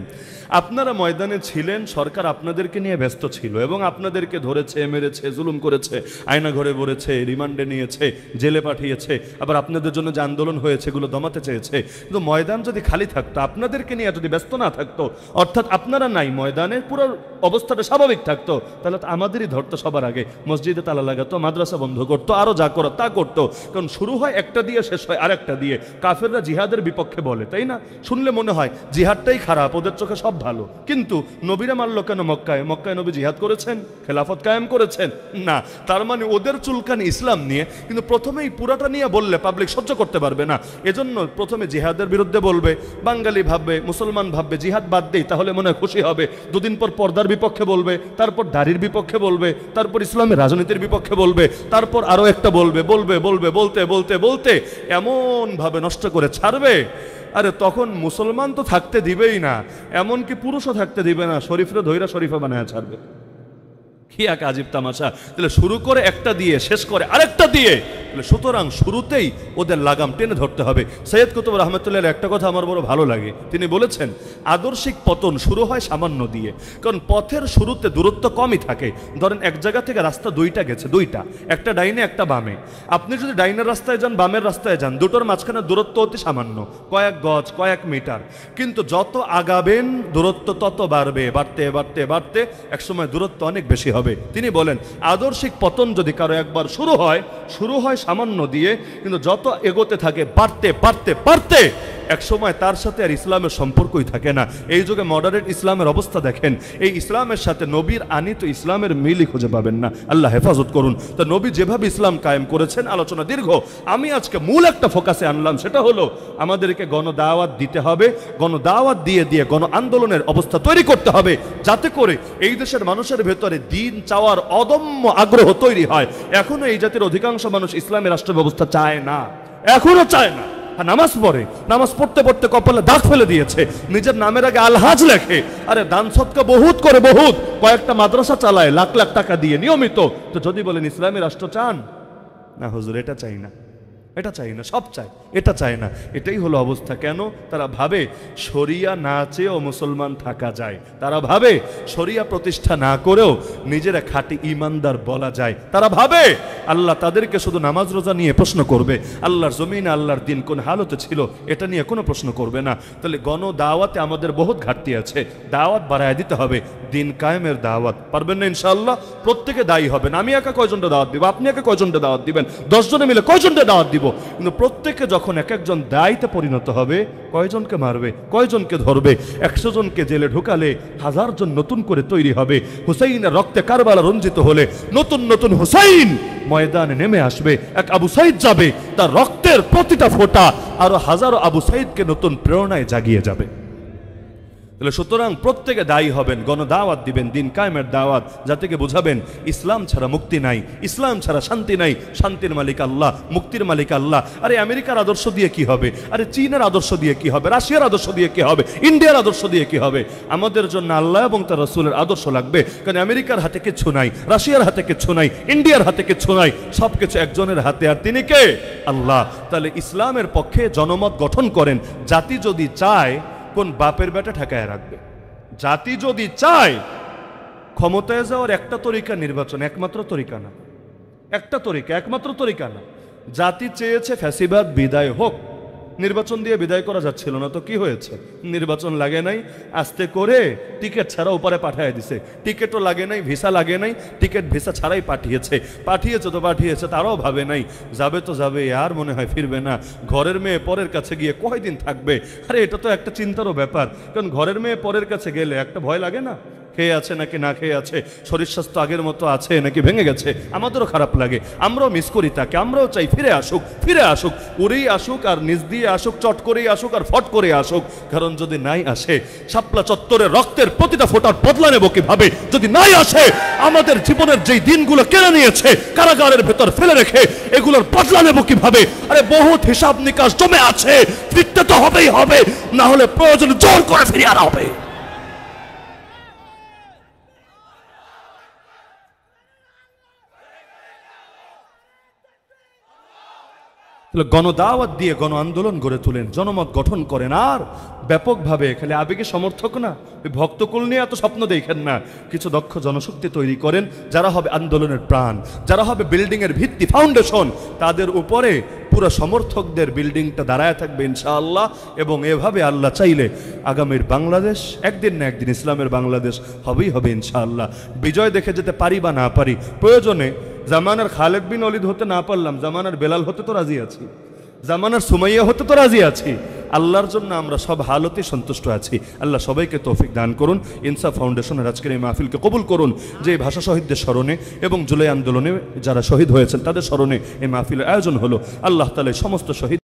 আপনারা ময়দানে ছিলেন, সরকার আপনাদেরকে নিয়ে ব্যস্ত ছিল এবং আপনাদেরকে ধরেছে, মেরেছে, জুলুম করেছে, আয়না ঘরে ভরেছে, রিমান্ডে নিয়েছে, জেলে পাঠিয়েছে, আবার আপনাদের জন্য যে আন্দোলন হয়েছে এগুলো দমাতে চেয়েছে। কিন্তু ময়দান যদি খালি থাকতো, আপনাদেরকে নিয়ে যদি ব্যস্ত না থাকতো, অর্থাৎ আপনারা নাই ময়দানে, পুরো অবস্থাটা স্বাভাবিক থাকতো, তাহলে তো আমাদেরই ধরতো সবার আগে, মসজিদে তালা লাগাতো, মাদ্রাসা বন্ধ করতো, আরো যা করো তা করতো। কারণ শুরু হয় একটা দিয়ে, শেষ হয় আরেকটা দিয়ে। কাফেররা জিহাদের বিপক্ষে বলে, তাই না? শুনলে মনে হয় জিহাদটাই খারাপ, ওদের চোখে সব ভালো। কিন্তু নবীরা মারল কেন মক্কায়? মক্কায় নবী জিহাদ করেছেন, খেলাফত কায়েম করেছেন না। তার মানে ওদের চুলকানি ইসলাম নিয়ে, কিন্তু প্রথমেই পুরাটা নিয়ে বললে পাবলিক সহ্য করতে পারবে না। এজন্য প্রথমে জিহাদের বিরুদ্ধে বলবে, বাঙালি ভাববে, মুসলমান ভাববে জিহাদ বাদ দেই, তাহলে মনে হয় খুশি হবে। দুদিন পর পর্দার বিপক্ষে বলবে, তারপর দাড়ির বিপক্ষে বলবে, তারপর ইসলামের রাজনীতির বিপক্ষে বলবে, তারপর আরো একটা বলবে, বলতে এমন ভাবে নষ্ট করে ছাড়বে, আরে তখন মুসলমান তো থাকতে দিবেই না, এমনকি পুরুষও থাকতে দিবে না, শরীফরে ধৈরা শরীফা বানায় ছাড়বে। কি এক আজীব তামাশা! তাহলে শুরু করে একটা দিয়ে, শেষ করে আরেকটা দিয়ে, সুতরাং শুরুতেই ওদের লাগাম টেনে ধরতে হবে। সৈয়দ কুতুব রহমতুল্লাহ একটা কথা আমার বড় ভালো লাগে, তিনি বলেছেন আদর্শিক পতন শুরু হয় সামান্য দিয়ে, কারণ পথের শুরুতে দূরত্ব কমই থাকে। ধরেন এক জায়গা থেকে রাস্তা দুইটা গেছে, দুইটা, একটা ডাইনে একটা বামে। আপনি যদি ডাইনের রাস্তায় যান বামের রাস্তায় যান, দুটোর মাঝখানে দূরত্ব অতি সামান্য, কয়েক গজ কয়েক মিটার। কিন্তু যত আগাবেন দূরত্ব তত বাড়বে, বাড়তে বাড়তে বাড়তে একসময় দূরত্ব অনেক বেশি হবে। তিনি বলেন আদর্শিক পতন যদি কারো একবার শুরু হয় সামান্য দিয়ে, কিন্তু যত এগোতে থাকে বাড়তে বাড়তে বাড়তে একসময় তার সাথে আর ইসলামের সম্পর্কই থাকে না। এই যুগে মডারেট ইসলামের অবস্থা দেখেন, এই ইসলামের সাথে নবীর আনিত ইসলামের মিলই খুঁজে পাবেন না। আল্লাহ হেফাজত করুন। তা নবী যেভাবে ইসলাম কায়েম করেছেন, আলোচনা দীর্ঘ, আমি আজকে মূল একটা ফোকাসে আনলাম, সেটা হলো আমাদেরকে গণদাওয়াত দিতে হবে। গণদাওয়াত দিয়ে দিয়ে গণ আন্দোলনের অবস্থা তৈরি করতে হবে, যাতে করে এই দেশের মানুষের ভেতরে দিন চাওয়ার অদম্য আগ্রহ তৈরি হয়। এখনো এই জাতির অধিকাংশ মানুষ ইসলামী রাষ্ট্র ব্যবস্থা চায় না, এখনো চায় না। নামাজ পড়ে, নামাজ পড়তে পড়তে কপালে দাগ ফেলে দিয়েছে, নিজের নামের আগে আলহাজ লেখে। আরে দান সদকা বহুত করে, বহুত, কয়েকটা মাদ্রাসা চালায় লাখ লাখ টাকা দিয়ে নিয়মিত। তো যদি বলেন ইসলামী রাষ্ট্র চান না, হুজুর এটা চাই না, এটা চাই না, সব চাই, এটা চায় না। এটাই হলো অবস্থা। কেন? তারা ভাবে শরিয়া না চেয়েও মুসলমান থাকা যায়, তারা ভাবে শরিয়া প্রতিষ্ঠা না করেও নিজেরা খাঁটি ইমানদার বলা যায়, তারা ভাবে আল্লাহ তাদেরকে শুধু নামাজ রোজা নিয়ে প্রশ্ন করবে, আল্লাহর জমিনে আল্লাহর দিন কোন হালতে ছিল এটা নিয়ে কোনো প্রশ্ন করবে না। তাহলে গণ দাওয়াতে আমাদের বহুত ঘাটতি আছে, দাওয়াত বাড়ায় দিতে হবে, দিন কায়েমের দাওয়াত। পারবেন না ইনশাআল্লাহ? প্রত্যেকে দায়ী হবেন। আমি একা কয়জনটা দাওয়াত দিব, আপনি একা কয়জনটা দাওয়াত দিবেন, 10 জনে মিলে কয়জনটা দাওয়াত দিব। কিন্তু প্রত্যেকে যখন এক একজন দায়িত্বে পরিণত হবে, কয়জনকে মারবে, কয়জনকে ধরবে? 100 জনকে জেলে ঢুকালে 1000 জন নতুন করে তৈরি হবে। হুসাইনের রক্তে কারবালা রঞ্জিত হলে নতুন নতুন হুসাইন ময়দানে নেমে আসবে। এক আবু সাইদ যাবে, তার রক্তের প্রতিটা ফোঁটা আরো হাজারো আবু সাইদকে নতুন প্রেরণায় জাগিয়ে যাবে। সুতরাং প্রত্যেকে দায়ী হবেন, গণদাওয়াত দিবেন, দিন কায়েমের দাওয়াত, যাতে বোঝাবেন ইসলাম ছাড়া মুক্তি নাই, ইসলাম ছাড়া শান্তি নাই, শান্তির মালিক আল্লাহ, মুক্তির মালিক আল্লাহ। আরে আমেরিকার আদর্শ দিয়ে কি হবে? আরে চীনের আদর্শ দিয়ে কি হবে? রাশিয়ার আদর্শ দিয়ে কি হবে? ইন্ডিয়ার আদর্শ দিয়ে কি হবে? আমাদের জন্য আল্লাহ এবং তার রাসূলের আদর্শ লাগবে। কারণ আমেরিকার হাতে কিচ্ছু নাই, রাশিয়ার হাতে কিচ্ছু নাই, ইন্ডিয়ার হাতে কিচ্ছু নাই, সবকিছু একজনের হাতে, আর তিনি কে? আল্লাহ। তাহলে ইসলামের পক্ষে জনমত গঠন করেন। জাতি যদি চায় কোন বাপের বেটা ঠেকায় রাখবে? জাতি যদি চায় ক্ষমতায় যাওয়ার একটা তরিকা নির্বাচন, একমাত্র তরিকা না, একটা তরিকা, একমাত্র তরিকা না। জাতি চেয়েছে ফ্যাসিবাদ বিদায় হোক, নির্বাচন দিয়ে বিদায় করা যাচ্ছিল না, তো কি হয়েছে? নির্বাচন লাগে নাই, আস্তে করে টিকিট ছাড়া উপরে পাঠিয়ে দিছে। টিকিটও লাগে নাই, ভিসা লাগে নাই, টিকিট ভিসা ছাড়াই পাঠিয়েছে। তো পাঠিয়েছে, তারাও ভাবে নাই যাবে তো যাবে, আর মনে হয় ফিরবে না। ঘরের মেয়ে পরের কাছে গিয়ে কয়দিন থাকবে? আরে এটা তো একটা চিন্তারও ব্যাপার, কারণ ঘরের মেয়ে পরের কাছে গেলে একটা ভয় লাগে না? খেয়ে আছে নাকি না খেয়ে আছে, শরীর স্বাস্থ্য আগের মতো আছে নাকি ভেঙে গেছে, আমাদেরও খারাপ লাগে, আমরাও মিস করি তাকে, আমরাও চাই ফিরে আসুক, ফিরে আসুক, উড়েই আসুক, আর নিজ দিয়ে আসুক, চট করেই আসুক, আর ফট করে আসুক। কারণ যদি নাই আসে, শাপলা চত্বরে রক্তের প্রতিটা ফোঁটার বদলা নেব কিভাবে? যদি নাই আসে, আমাদের জীবনের যেই দিনগুলো কেড়ে নিয়েছে কারাগারের ভেতর ফেলে রেখে, এগুলোর বদলা নেব কিভাবে? আরে বহুত হিসাব নিকাশ জমে আছে, ফিরতে তো হবেই হবে, না হলে প্রয়োজন জোর করে ফিরিয়ে আনা হবে। গণদাওয়াত দিয়ে গণ আন্দোলন গড়ে তোলেন, জনমত গঠন করেন, আর ব্যাপকভাবে, খালি আবেগে সমর্থক না, ভক্তকুল নিয়ে এত স্বপ্ন দেখেন না, কিছু দক্ষ জনশক্তি তৈরি করেন, যারা হবে আন্দোলনের প্রাণ, যারা হবে বিল্ডিং এর ভিত্তি, ফাউন্ডেশন, তাদের উপরে পুরো সমর্থকদের বিল্ডিংটা দাঁড়ায় থাকবে ইনশাআল্লাহ। এবং এভাবে আল্লাহ চাইলে আগামীর বাংলাদেশ একদিন না একদিন ইসলামের বাংলাদেশ হবেই হবে ইনশাআল্লাহ। বিজয় দেখে যেতে পারি বা না পারি, প্রয়োজনে জামানার খালেদ বিন ওলীদ হতে না পারলাম, জামানার বেলাল হতে তো রাজি আছি, জামানার সুমাইয়া হতে তো রাজি আছি। আল্লাহর জন্য আমরা সব হালতে সন্তুষ্ট আছি। আল্লাহ সবাইকে তৌফিক দান করুন। ইনসাফ ফাউন্ডেশনের আজকের এই মাহফিলকে কবুল করুন, যে ভাষা শহীদদের স্মরণে এবং জুলাই আন্দোলনে যারা শহীদ হয়েছেন তাদের স্মরণে এই মাহফিলের আয়োজন হলো। আল্লাহ তাআলা সমস্ত শহীদ